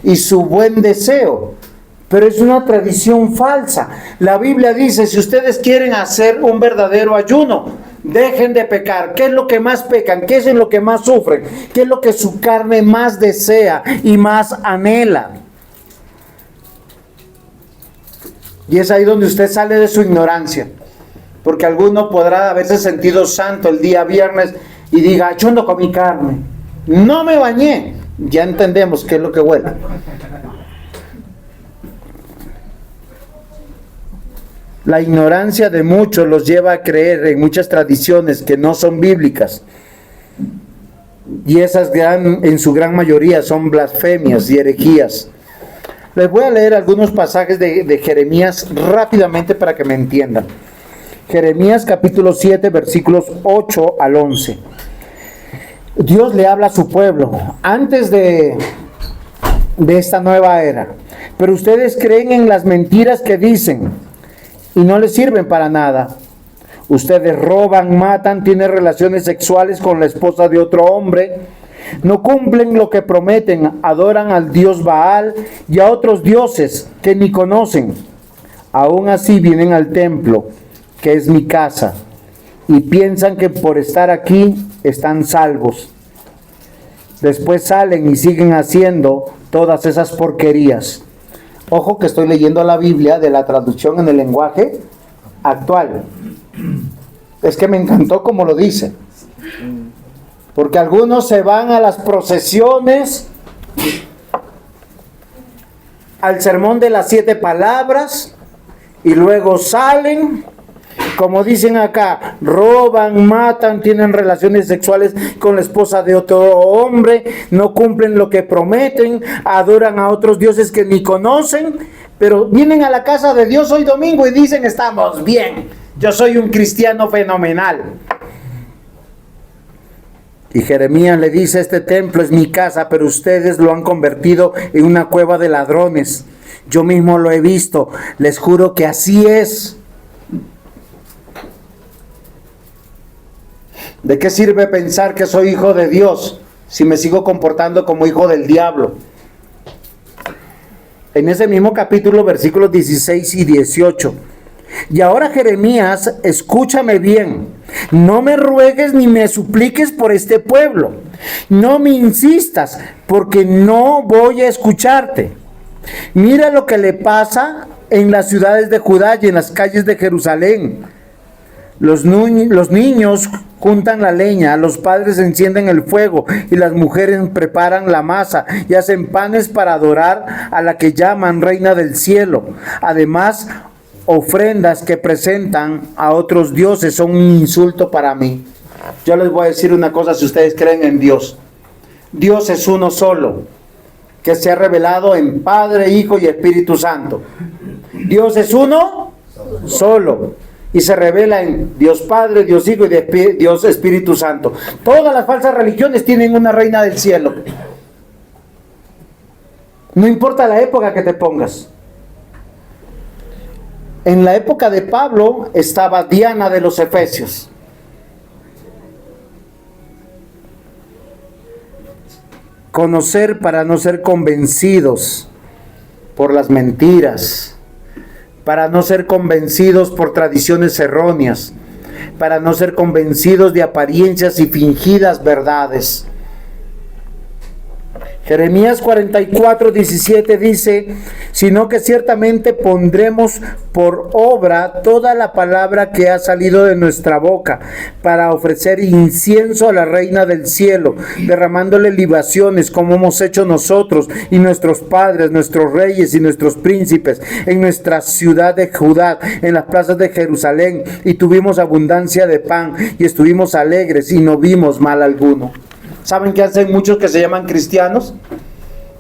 Speaker 1: y su buen deseo, pero es una tradición falsa. La Biblia dice, si ustedes quieren hacer un verdadero ayuno, dejen de pecar. ¿Qué es lo que más pecan? ¿Qué es lo que más sufren? ¿Qué es lo que su carne más desea y más anhela? Y es ahí donde usted sale de su ignorancia, porque alguno podrá haberse sentido santo el día viernes y diga, yo no comí carne, no me bañé. Ya entendemos qué es lo que huele. La ignorancia de muchos los lleva a creer en muchas tradiciones que no son bíblicas. Y esas en su gran mayoría son blasfemias y herejías. Les voy a leer algunos pasajes de Jeremías rápidamente para que me entiendan. Jeremías capítulo 7, versículos 8 al 11. Dios le habla a su pueblo antes de esta nueva era. Pero ustedes creen en las mentiras que dicen y no les sirven para nada. Ustedes roban, matan, tienen relaciones sexuales con la esposa de otro hombre, no cumplen lo que prometen, adoran al dios Baal y a otros dioses que ni conocen. Aún así vienen al templo, que es mi casa, y piensan que por estar aquí están salvos. Después salen y siguen haciendo todas esas porquerías. Ojo que estoy leyendo la Biblia de la traducción en el lenguaje actual. Es que me encantó como lo dice. Porque algunos se van a las procesiones, al sermón de las 7 palabras, y luego salen, como dicen acá, roban, matan, tienen relaciones sexuales con la esposa de otro hombre, no cumplen lo que prometen, adoran a otros dioses que ni conocen, pero vienen a la casa de Dios hoy domingo y dicen, estamos bien, yo soy un cristiano fenomenal. Y Jeremías le dice, este templo es mi casa, pero ustedes lo han convertido en una cueva de ladrones. Yo mismo lo he visto, les juro que así es. ¿De qué sirve pensar que soy hijo de Dios si me sigo comportando como hijo del diablo? En ese mismo capítulo, versículos 16 y 18. Y ahora, Jeremías, escúchame bien. No me ruegues ni me supliques por este pueblo. No me insistas, porque no voy a escucharte. Mira lo que le pasa en las ciudades de Judá y en las calles de Jerusalén. Los niños juntan la leña, los padres encienden el fuego y las mujeres preparan la masa y hacen panes para adorar a la que llaman Reina del Cielo. Además, ofrendas que presentan a otros dioses son un insulto para mí. Yo les voy a decir una cosa, si ustedes creen en Dios. Dios es uno solo, que se ha revelado en Padre, Hijo y Espíritu Santo. Dios es uno solo. Y se revela en Dios Padre, Dios Hijo y Dios Espíritu Santo. Todas las falsas religiones tienen una reina del cielo. No importa la época que te pongas. En la época de Pablo estaba Diana de los Efesios. Conocer para no ser convencidos por las mentiras, para no ser convencidos por tradiciones erróneas, para no ser convencidos de apariencias y fingidas verdades. Jeremías 44:17 dice, sino que ciertamente pondremos por obra toda la palabra que ha salido de nuestra boca, para ofrecer incienso a la Reina del Cielo, derramándole libaciones como hemos hecho nosotros y nuestros padres, nuestros reyes y nuestros príncipes, en nuestra ciudad de Judá, en las plazas de Jerusalén, y tuvimos abundancia de pan, y estuvimos alegres, y no vimos mal alguno. ¿Saben qué hacen muchos que se llaman cristianos?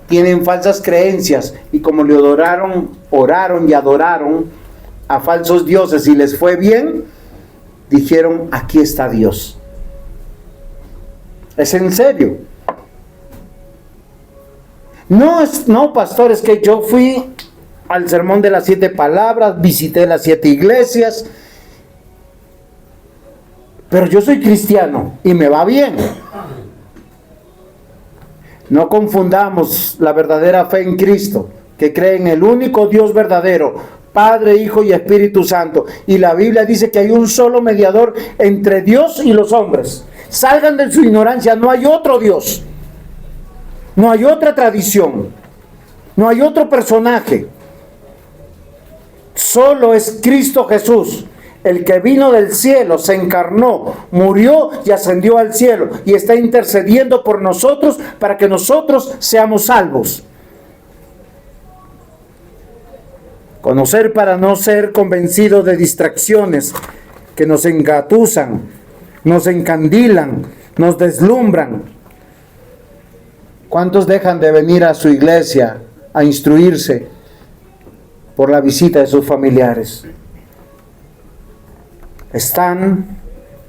Speaker 1: Tienen falsas creencias y como le oraron y adoraron, a falsos dioses y les fue bien, dijeron, aquí está Dios. Es en serio. No, pastor, es que yo fui al sermón de las 7 palabras, visité las 7 iglesias, pero yo soy cristiano y me va bien. No confundamos la verdadera fe en Cristo, que cree en el único Dios verdadero, Padre, Hijo y Espíritu Santo. Y la Biblia dice que hay un solo mediador entre Dios y los hombres. Salgan de su ignorancia, no hay otro Dios. No hay otra tradición. No hay otro personaje. Solo es Cristo Jesús, el que vino del cielo, se encarnó, murió y ascendió al cielo y está intercediendo por nosotros para que nosotros seamos salvos. Conocer para no ser convencidos de distracciones que nos engatusan, nos encandilan, nos deslumbran. ¿Cuántos dejan de venir a su iglesia a instruirse por la visita de sus familiares? Están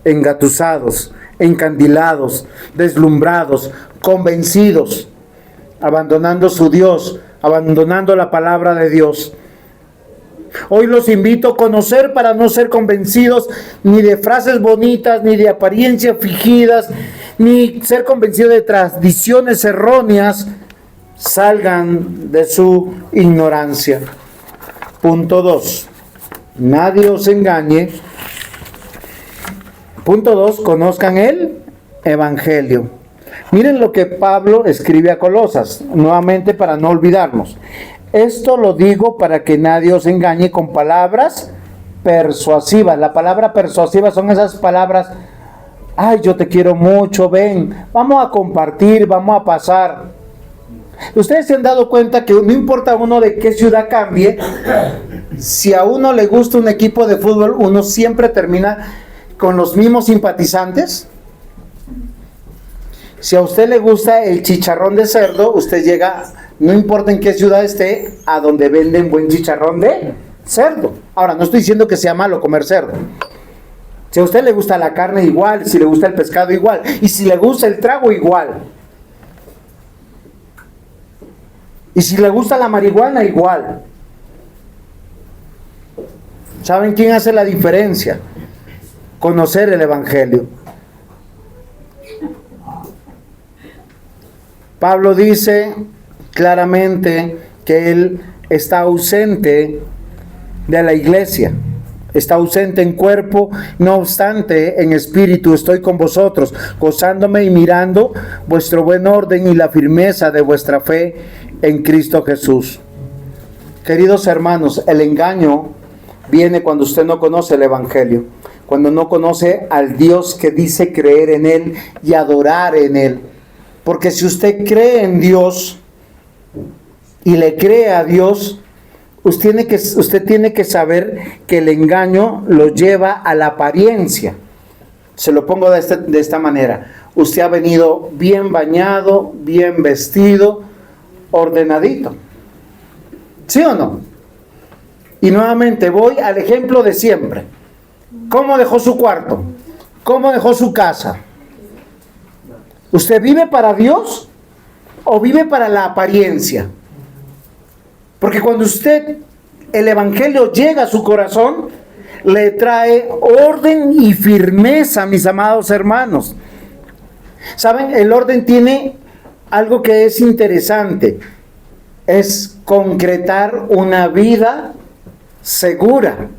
Speaker 1: engatusados, encandilados, deslumbrados, convencidos, abandonando su Dios, abandonando la palabra de Dios. Hoy los invito a conocer para no ser convencidos ni de frases bonitas, ni de apariencias fingidas, ni ser convencidos de tradiciones erróneas. Salgan de su ignorancia. Punto 2. Nadie os engañe. Punto 2. Conozcan el Evangelio. Miren lo que Pablo escribe a Colosas, nuevamente para no olvidarnos. Esto lo digo para que nadie os engañe con palabras persuasivas. La palabra persuasiva son esas palabras, ay, yo te quiero mucho, ven, vamos a compartir, vamos a pasar. Ustedes se han dado cuenta que no importa uno de qué ciudad cambie, si a uno le gusta un equipo de fútbol, uno siempre termina con los mismos simpatizantes. Si a usted le gusta el chicharrón de cerdo, usted llega, no importa en qué ciudad esté, a donde venden buen chicharrón de cerdo. Ahora, no estoy diciendo que sea malo comer cerdo. Si a usted le gusta la carne, igual. Si le gusta el pescado, igual. Y si le gusta el trago, igual. Y si le gusta la marihuana, igual. ¿Saben quién hace la diferencia? Conocer el Evangelio. Pablo dice claramente que él está ausente de la iglesia, está ausente en cuerpo, no obstante en espíritu estoy con vosotros, gozándome y mirando vuestro buen orden y la firmeza de vuestra fe en Cristo Jesús. Queridos hermanos, el engaño viene cuando usted no conoce el Evangelio, cuando no conoce al Dios que dice creer en Él y adorar en Él. Porque si usted cree en Dios y le cree a Dios, usted tiene que saber que el engaño lo lleva a la apariencia. Se lo pongo de esta manera. Usted ha venido bien bañado, bien vestido, ordenadito. ¿Sí o no? Y nuevamente voy al ejemplo de siempre. ¿Cómo dejó su cuarto? ¿Cómo dejó su casa? ¿Usted vive para Dios o vive para la apariencia? Porque cuando el Evangelio llega a su corazón, le trae orden y firmeza, mis amados hermanos. ¿Saben? El orden tiene algo que es interesante. Es concretar una vida segura.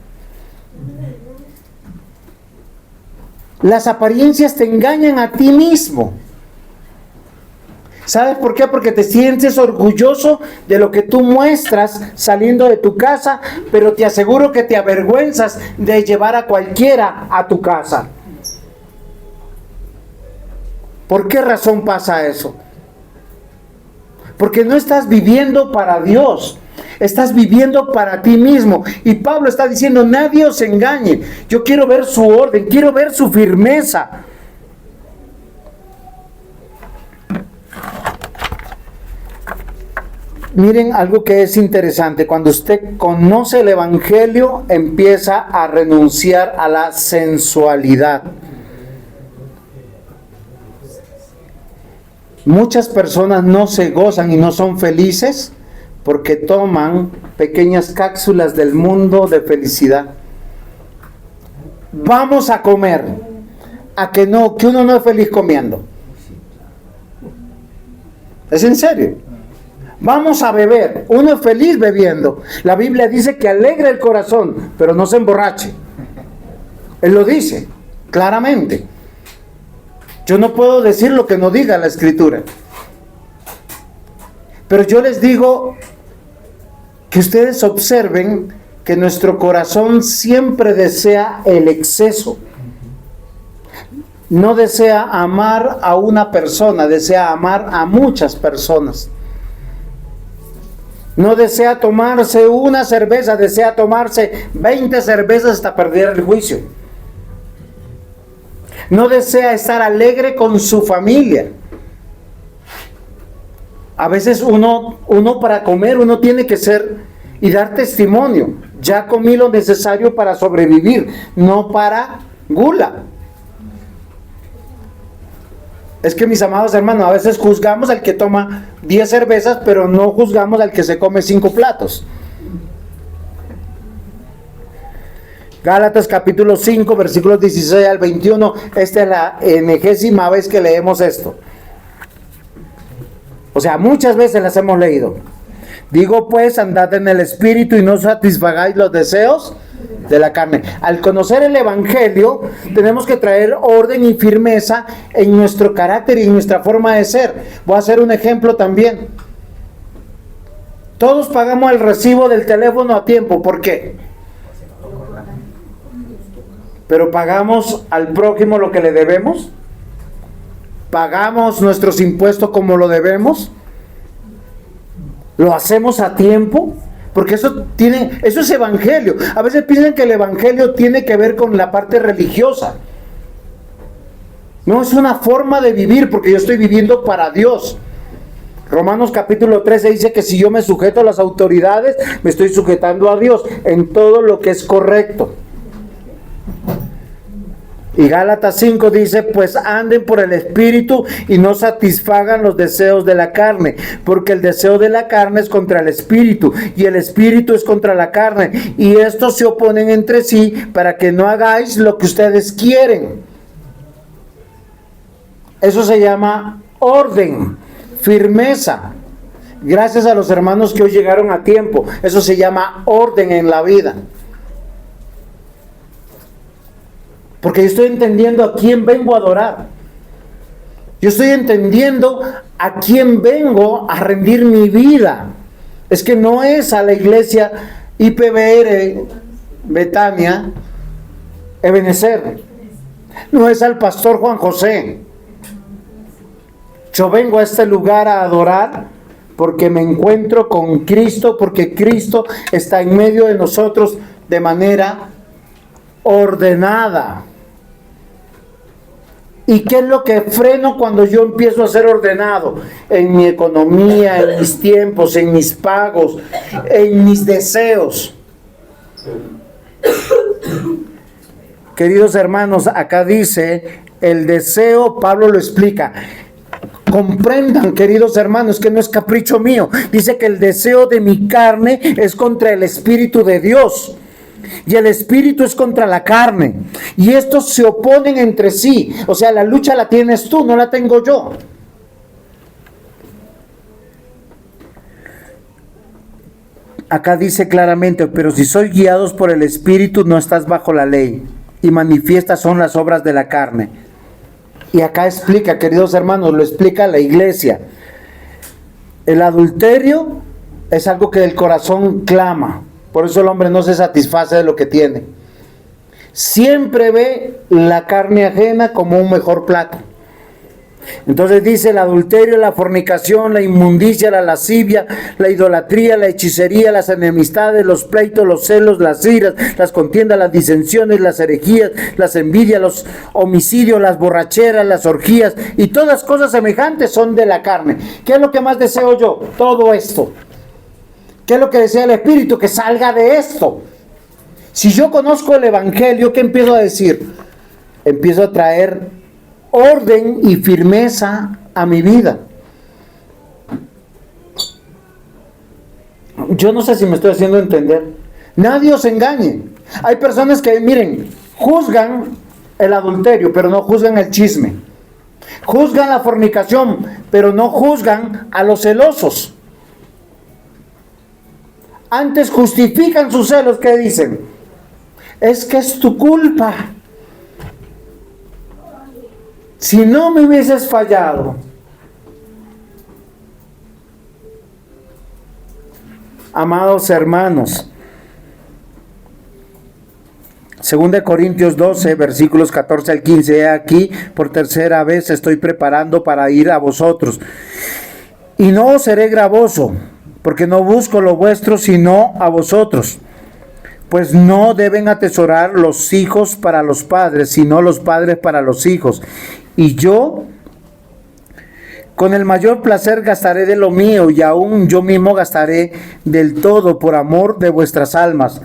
Speaker 1: Las apariencias te engañan a ti mismo. ¿Sabes por qué? Porque te sientes orgulloso de lo que tú muestras saliendo de tu casa, pero te aseguro que te avergüenzas de llevar a cualquiera a tu casa. ¿Por qué razón pasa eso? Porque no estás viviendo para Dios, estás viviendo para ti mismo. Y Pablo está diciendo, nadie os engañe. Yo quiero ver su orden, quiero ver su firmeza. Miren algo que es interesante. Cuando usted conoce el Evangelio, empieza a renunciar a la sensualidad. Muchas personas no se gozan y no son felices porque toman pequeñas cápsulas del mundo de felicidad. Vamos a comer. A que no, que uno no es feliz comiendo. ¿Es en serio? Vamos a beber. Uno es feliz bebiendo. La Biblia dice que alegra el corazón, pero no se emborrache. Él lo dice claramente. Yo no puedo decir lo que no diga la Escritura. Pero yo les digo que ustedes observen que nuestro corazón siempre desea el exceso. No desea amar a una persona, desea amar a muchas personas. No desea tomarse una cerveza, desea tomarse 20 cervezas hasta perder el juicio. No desea estar alegre con su familia. A veces uno para comer, uno tiene que ser y dar testimonio. Ya comí lo necesario para sobrevivir, no para gula. Es que, mis amados hermanos, a veces juzgamos al que toma 10 cervezas, pero no juzgamos al que se come 5 platos. Gálatas capítulo 5, versículos 16 al 21. Esta es la 40ª vez que leemos esto. O sea, muchas veces las hemos leído. Digo pues, andad en el Espíritu y no satisfagáis los deseos de la carne. Al conocer el Evangelio, tenemos que traer orden y firmeza en nuestro carácter y en nuestra forma de ser. Voy a hacer un ejemplo también. Todos pagamos el recibo del teléfono a tiempo. ¿Por qué? Pero pagamos al prójimo lo que le debemos. Pagamos nuestros impuestos como lo debemos. ¿Lo hacemos a tiempo? Porque eso es evangelio. A veces piensan que el evangelio tiene que ver con la parte religiosa. No, es una forma de vivir, porque yo estoy viviendo para Dios. Romanos capítulo 13 dice que si yo me sujeto a las autoridades, me estoy sujetando a Dios en todo lo que es correcto. Y Gálatas 5 dice, pues anden por el Espíritu y no satisfagan los deseos de la carne, porque el deseo de la carne es contra el Espíritu y el Espíritu es contra la carne, y estos se oponen entre sí para que no hagáis lo que ustedes quieren. Eso se llama orden, firmeza. Gracias a los hermanos que hoy llegaron a tiempo. Eso se llama orden en la vida. Porque yo estoy entendiendo a quién vengo a adorar. Yo estoy entendiendo a quién vengo a rendir mi vida. Es que no es a la iglesia IPBR, Betania, Ebenezer. No es al pastor Juan José. Yo vengo a este lugar a adorar porque me encuentro con Cristo, porque Cristo está en medio de nosotros de manera ordenada. ¿Y qué es lo que freno cuando yo empiezo a ser ordenado? En mi economía, en mis tiempos, en mis pagos, en mis deseos. Queridos hermanos, acá dice el deseo, Pablo lo explica. Comprendan, queridos hermanos, que no es capricho mío. Dice que el deseo de mi carne es contra el Espíritu de Dios. Y el Espíritu es contra la carne. Y estos se oponen entre sí. O sea, la lucha la tienes tú, no la tengo yo. Acá dice claramente, pero si sois guiados por el Espíritu, no estás bajo la ley. Y manifiestas son las obras de la carne. Y acá explica, queridos hermanos, lo explica la iglesia. El adulterio es algo que el corazón clama. Por eso el hombre no se satisface de lo que tiene. Siempre ve la carne ajena como un mejor plato. Entonces dice el adulterio, la fornicación, la inmundicia, la lascivia, la idolatría, la hechicería, las enemistades, los pleitos, los celos, las iras, las contiendas, las disensiones, las herejías, las envidias, los homicidios, las borracheras, las orgías y todas cosas semejantes son de la carne. ¿Qué es lo que más deseo yo? Todo esto. ¿Qué es lo que decía el Espíritu? Que salga de esto. Si yo conozco el Evangelio, ¿qué empiezo a decir? Empiezo a traer orden y firmeza a mi vida. Yo no sé si me estoy haciendo entender. Nadie os engañe. Hay personas que, miren, juzgan el adulterio, pero no juzgan el chisme. Juzgan la fornicación, pero no juzgan a los celosos. Antes justifican sus celos, ¿qué dicen? Es que es tu culpa. Si no me hubieses fallado. Amados hermanos, 2 Corintios 12, versículos 14 al 15, he aquí, por tercera vez estoy preparando para ir a vosotros, y no os seré gravoso, porque no busco lo vuestro, sino a vosotros. Pues no deben atesorar los hijos para los padres, sino los padres para los hijos. Y yo, con el mayor placer gastaré de lo mío, y aún yo mismo gastaré del todo por amor de vuestras almas,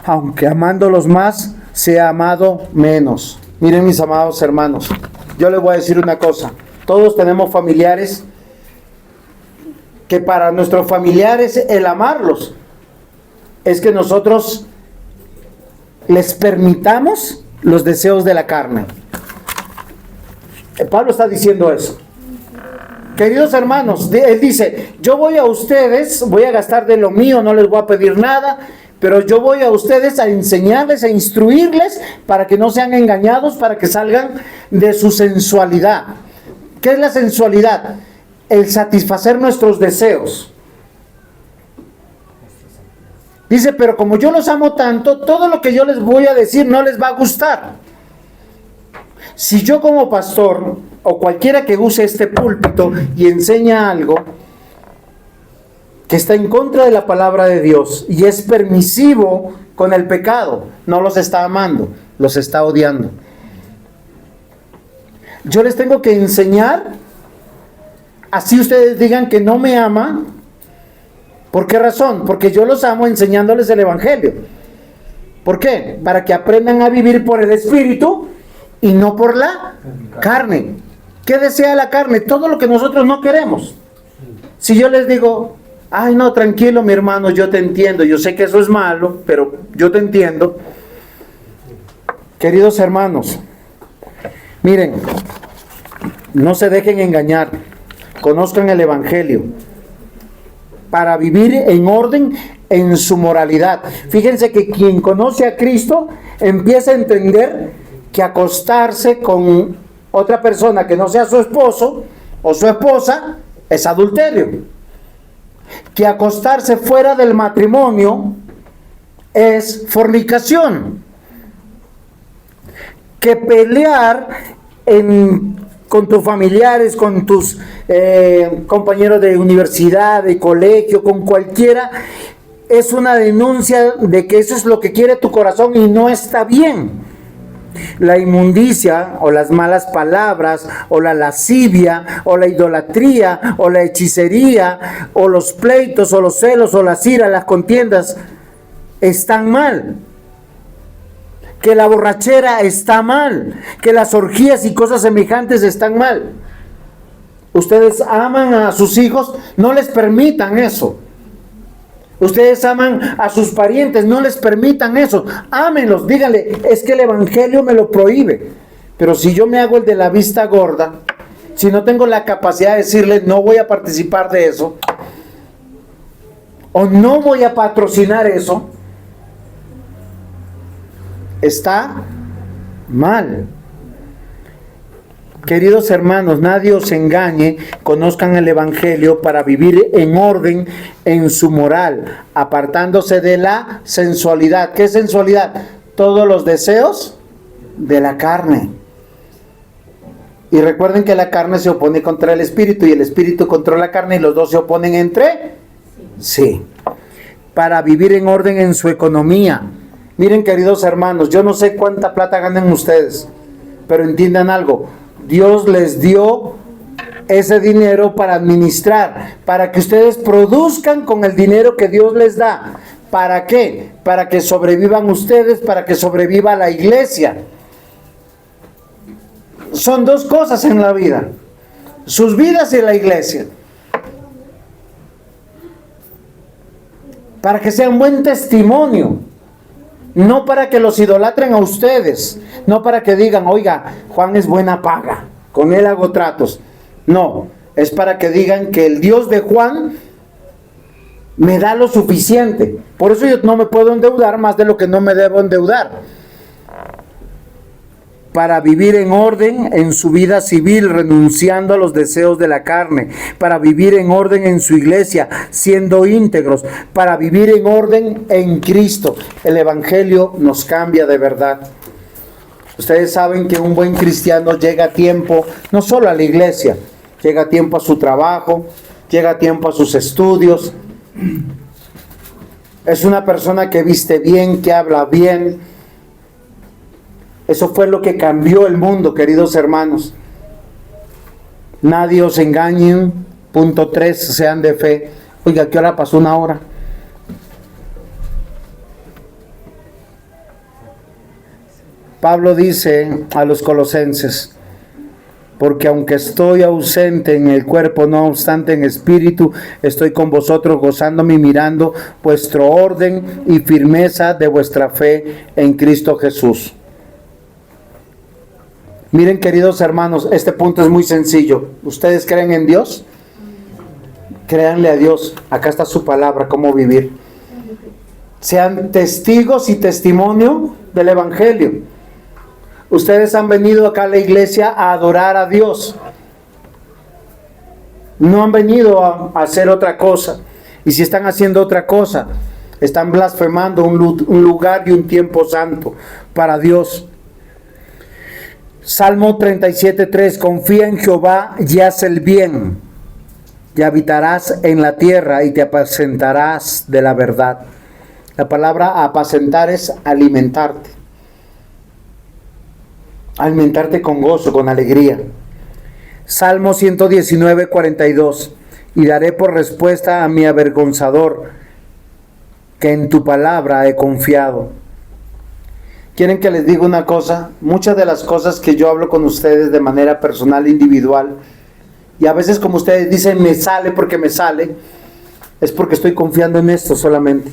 Speaker 1: aunque amándolos más, sea amado menos. Miren, mis amados hermanos, yo les voy a decir una cosa. Todos tenemos familiares que para nuestros familiares el amarlos es que nosotros les permitamos los deseos de la carne. Pablo está diciendo eso. Queridos hermanos, él dice, yo voy a ustedes, voy a gastar de lo mío, no les voy a pedir nada, pero yo voy a ustedes a enseñarles, a instruirles para que no sean engañados, para que salgan de su sensualidad. ¿Qué es la sensualidad? El satisfacer nuestros deseos. Dice, pero como yo los amo tanto, todo lo que yo les voy a decir no les va a gustar. Si yo como pastor, o cualquiera que use este púlpito y enseña algo que está en contra de la palabra de Dios y es permisivo con el pecado, no los está amando, los está odiando. Yo les tengo que enseñar, así ustedes digan que no me aman. ¿Por qué razón? Porque yo los amo enseñándoles el Evangelio. ¿Por qué? Para que aprendan a vivir por el Espíritu y no por la carne. ¿Qué desea la carne? Todo lo que nosotros no queremos. Si yo les digo, ay no, tranquilo mi hermano, yo te entiendo, yo sé que eso es malo, pero yo te entiendo. Queridos hermanos, miren, no se dejen engañar, conozcan el Evangelio para vivir en orden en su moralidad. Fíjense que quien conoce a Cristo empieza a entender que acostarse con otra persona que no sea su esposo o su esposa es adulterio. Que acostarse fuera del matrimonio es fornicación. Que pelear con tus familiares, con tus compañeros de universidad, de colegio, con cualquiera, es una denuncia de que eso es lo que quiere tu corazón y no está bien. La inmundicia o las malas palabras o la lascivia o la idolatría o la hechicería o los pleitos o los celos o las iras, las contiendas están mal. Que la borrachera está mal, que las orgías y cosas semejantes están mal. Ustedes aman a sus hijos, no les permitan eso. Ustedes aman a sus parientes, no les permitan eso. Ámenlos, díganle, es que el Evangelio me lo prohíbe. Pero si yo me hago el de la vista gorda, si no tengo la capacidad de decirle, no voy a participar de eso, o no voy a patrocinar eso, está mal. Queridos hermanos, nadie os engañe, conozcan el Evangelio para vivir en orden en su moral, apartándose de la sensualidad. ¿Qué es sensualidad? Todos los deseos de la carne. Y recuerden que la carne se opone contra el espíritu y el espíritu contra la carne y los dos se oponen entre sí. Para vivir en orden en su economía. Miren, queridos hermanos, yo no sé cuánta plata ganan ustedes, pero entiendan algo. Dios les dio ese dinero para administrar, para que ustedes produzcan con el dinero que Dios les da. ¿Para qué? Para que sobrevivan ustedes, para que sobreviva la iglesia. Son dos cosas en la vida: sus vidas y la iglesia. Para que sea un buen testimonio, no para que los idolatren a ustedes, no para que digan, oiga, Juan es buena paga, con él hago tratos. No, es para que digan que el Dios de Juan me da lo suficiente. Por eso yo no me puedo endeudar más de lo que no me debo endeudar. Para vivir en orden en su vida civil, renunciando a los deseos de la carne. Para vivir en orden en su iglesia, siendo íntegros. Para vivir en orden en Cristo. El Evangelio nos cambia de verdad. Ustedes saben que un buen cristiano llega a tiempo, no solo a la iglesia, llega a tiempo a su trabajo, llega a tiempo a sus estudios. Es una persona que viste bien, que habla bien. Eso fue lo que cambió el mundo, queridos hermanos. Nadie os engañe. Punto 3, sean de fe. Oiga, ¿qué hora pasó? 1 hora. Pablo dice a los colosenses: porque aunque estoy ausente en el cuerpo, no obstante en espíritu, estoy con vosotros gozándome y mirando vuestro orden y firmeza de vuestra fe en Cristo Jesús. Miren, queridos hermanos, este punto es muy sencillo. ¿Ustedes creen en Dios? Créanle a Dios. Acá está su palabra, cómo vivir. Sean testigos y testimonio del Evangelio. Ustedes han venido acá a la iglesia a adorar a Dios. No han venido a hacer otra cosa. Y si están haciendo otra cosa, están blasfemando un lugar y un tiempo santo para Dios. Salmo 37:3: confía en Jehová y haz el bien, y habitarás en la tierra y te apacentarás de la verdad. La palabra apacentar es alimentarte. Alimentarte con gozo, con alegría. Salmo 119:42: y daré por respuesta a mi avergonzador, que en tu palabra he confiado. ¿Quieren que les diga una cosa? Muchas de las cosas que yo hablo con ustedes de manera personal, individual, y a veces como ustedes dicen, me sale porque me sale, es porque estoy confiando en esto solamente.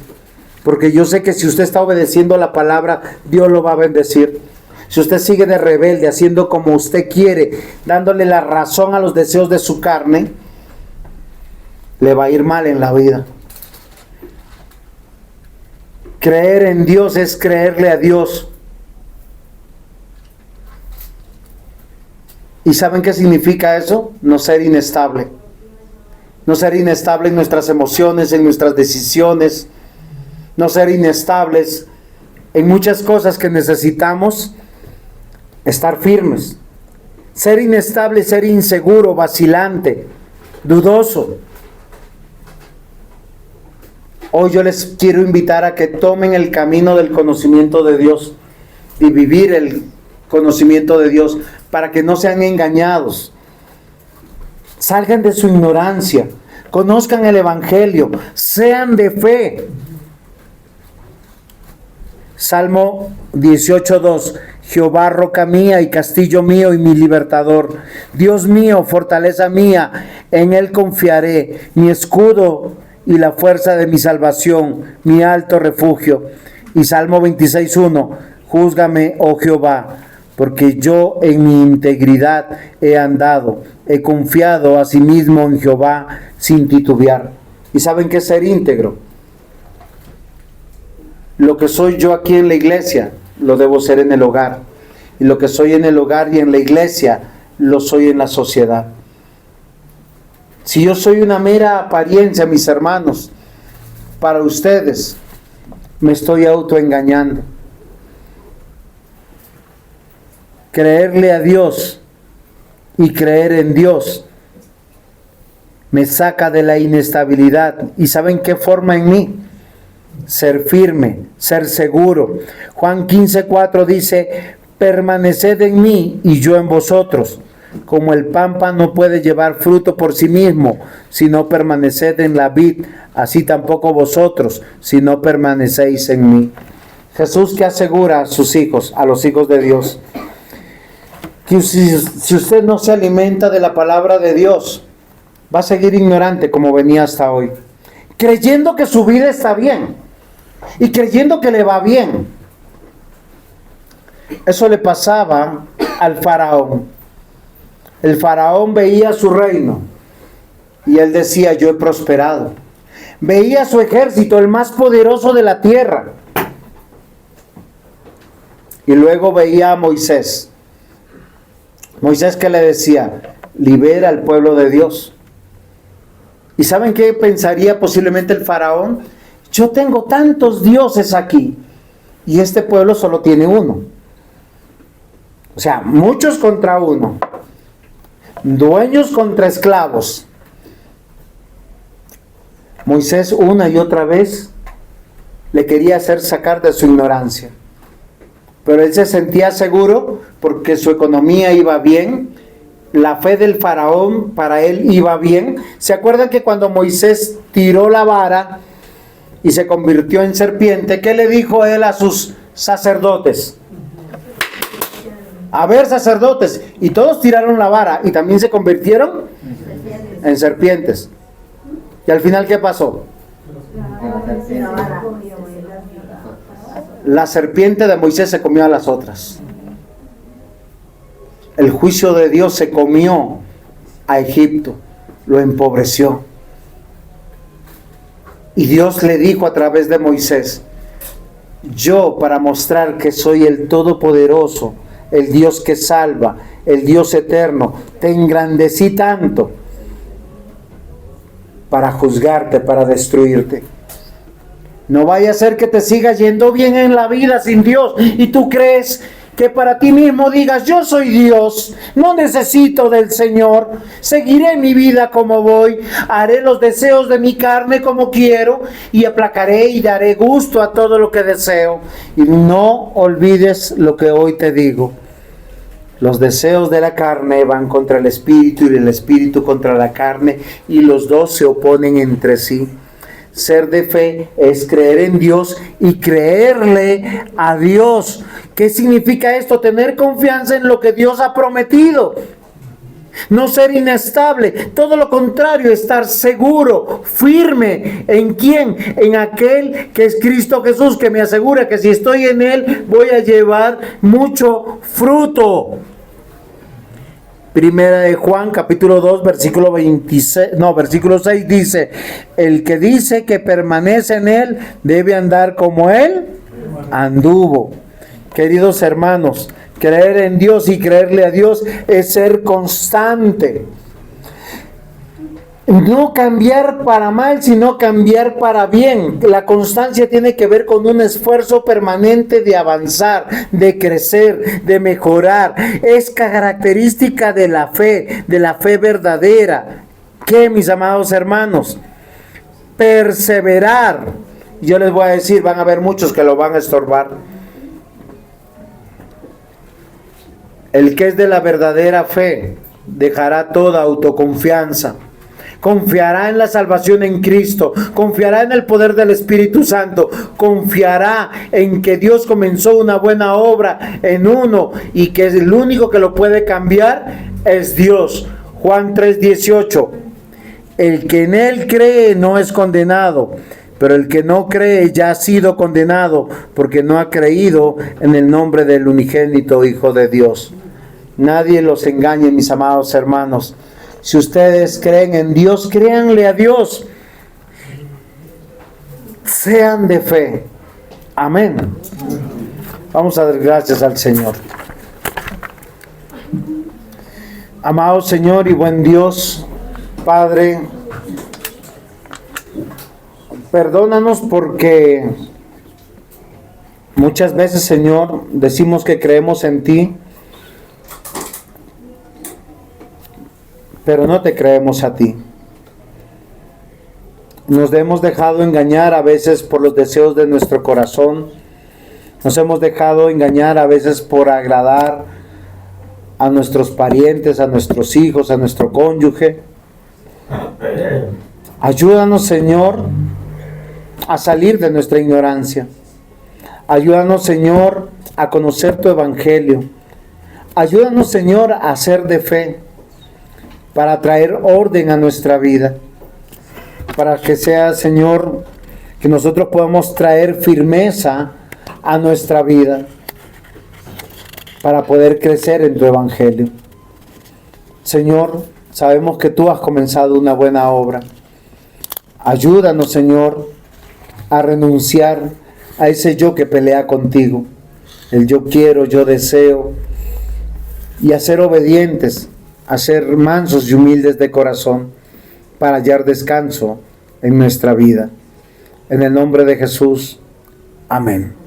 Speaker 1: Porque yo sé que si usted está obedeciendo la palabra, Dios lo va a bendecir. Si usted sigue de rebelde, haciendo como usted quiere, dándole la razón a los deseos de su carne, le va a ir mal en la vida. Creer en Dios es creerle a Dios. ¿Y saben qué significa eso? No ser inestable. No ser inestable en nuestras emociones, en nuestras decisiones. No ser inestables en muchas cosas que necesitamos estar firmes. Ser inestable, ser inseguro, vacilante, dudoso. Hoy yo les quiero invitar a que tomen el camino del conocimiento de Dios y vivir el conocimiento de Dios para que no sean engañados. Salgan de su ignorancia, conozcan el Evangelio, sean de fe. Salmo 18:2: Jehová, roca mía y castillo mío y mi libertador, Dios mío, fortaleza mía, en él confiaré, mi escudo y la fuerza de mi salvación, mi alto refugio. Y Salmo 26:1: júzgame, oh Jehová, porque yo en mi integridad he andado, he confiado asimismo en Jehová sin titubear. ¿Y saben qué es ser íntegro? Lo que soy yo aquí en la iglesia, lo debo ser en el hogar. Y lo que soy en el hogar y en la iglesia, lo soy en la sociedad. Si yo soy una mera apariencia, mis hermanos, para ustedes, me estoy autoengañando. Creerle a Dios y creer en Dios me saca de la inestabilidad. ¿Y saben qué forma en mí? Ser firme, ser seguro. Juan 15:4 dice: permaneced en mí y yo en vosotros. Como el pámpano no puede llevar fruto por sí mismo, si no permaneced en la vid, así tampoco vosotros, si no permanecéis en mí. Jesús que asegura a sus hijos, a los hijos de Dios, que si usted no se alimenta de la palabra de Dios, va a seguir ignorante como venía hasta hoy, creyendo que su vida está bien y creyendo que le va bien. Eso le pasaba al faraón. El faraón veía su reino y él decía: yo he prosperado. Veía su ejército, el más poderoso de la tierra. Y luego veía a Moisés. Moisés que le decía: libera al pueblo de Dios. ¿Y saben qué pensaría posiblemente el faraón? Yo tengo tantos dioses aquí y este pueblo solo tiene uno. O sea, muchos contra uno. Dueños contra esclavos. Moisés una y otra vez le quería hacer sacar de su ignorancia. Pero él se sentía seguro porque su economía iba bien. La fe del faraón para él iba bien. ¿Se acuerdan que cuando Moisés tiró la vara y se convirtió en serpiente, qué le dijo él a sus sacerdotes? A ver, sacerdotes, y todos tiraron la vara y también se convirtieron en serpientes. Y al final, ¿qué pasó? La serpiente de Moisés se comió a las otras. El juicio de Dios se comió a Egipto, lo empobreció. Y Dios le dijo a través de Moisés: yo, para mostrar que soy el Todopoderoso, el Dios que salva, el Dios eterno, te engrandecí tanto para juzgarte, para destruirte. No vaya a ser que te siga yendo bien en la vida sin Dios y tú crees que para ti mismo digas: yo soy Dios, no necesito del Señor, seguiré mi vida como voy, haré los deseos de mi carne como quiero y aplacaré y daré gusto a todo lo que deseo. Y no olvides lo que hoy te digo: los deseos de la carne van contra el espíritu y el espíritu contra la carne, y los dos se oponen entre sí. Ser de fe es creer en Dios y creerle a Dios. ¿Qué significa esto? Tener confianza en lo que Dios ha prometido. No ser inestable, todo lo contrario, estar seguro, firme. ¿En quién? En aquel que es Cristo Jesús, que me asegura que si estoy en Él voy a llevar mucho fruto. Primera de Juan, capítulo 2, versículo 6 dice: el que dice que permanece en Él debe andar como Él anduvo. Queridos hermanos, creer en Dios y creerle a Dios es ser constante. No cambiar para mal, sino cambiar para bien. La constancia tiene que ver con un esfuerzo permanente de avanzar, de crecer, de mejorar. Es característica de la fe verdadera. ¿Qué, mis amados hermanos? Perseverar. Yo les voy a decir, van a haber muchos que lo van a estorbar. El que es de la verdadera fe dejará toda autoconfianza. Confiará en la salvación en Cristo, confiará en el poder del Espíritu Santo, confiará en que Dios comenzó una buena obra en uno y que el único que lo puede cambiar es Dios. Juan 3:18: el que en Él cree no es condenado, pero el que no cree ya ha sido condenado porque no ha creído en el nombre del unigénito Hijo de Dios. Nadie los engañe, mis amados hermanos. Si ustedes creen en Dios, créanle a Dios. Sean de fe. Amén. Vamos a dar gracias al Señor. Amado Señor y buen Dios, Padre, perdónanos porque muchas veces, Señor, decimos que creemos en ti, pero no te creemos a ti. Nos hemos dejado engañar a veces por los deseos de nuestro corazón. Nos hemos dejado engañar a veces por agradar a nuestros parientes, a nuestros hijos, a nuestro cónyuge. Ayúdanos, Señor, a salir de nuestra ignorancia. Ayúdanos, Señor, a conocer tu evangelio. Ayúdanos, Señor, a ser de fe, para traer orden a nuestra vida, para que sea, Señor, que nosotros podamos traer firmeza a nuestra vida, para poder crecer en tu evangelio. Señor, sabemos que tú has comenzado una buena obra. Ayúdanos, Señor, a renunciar a ese yo que pelea contigo, el yo quiero, yo deseo, y a ser obedientes, a ser mansos y humildes de corazón, para hallar descanso en nuestra vida. En el nombre de Jesús, amén.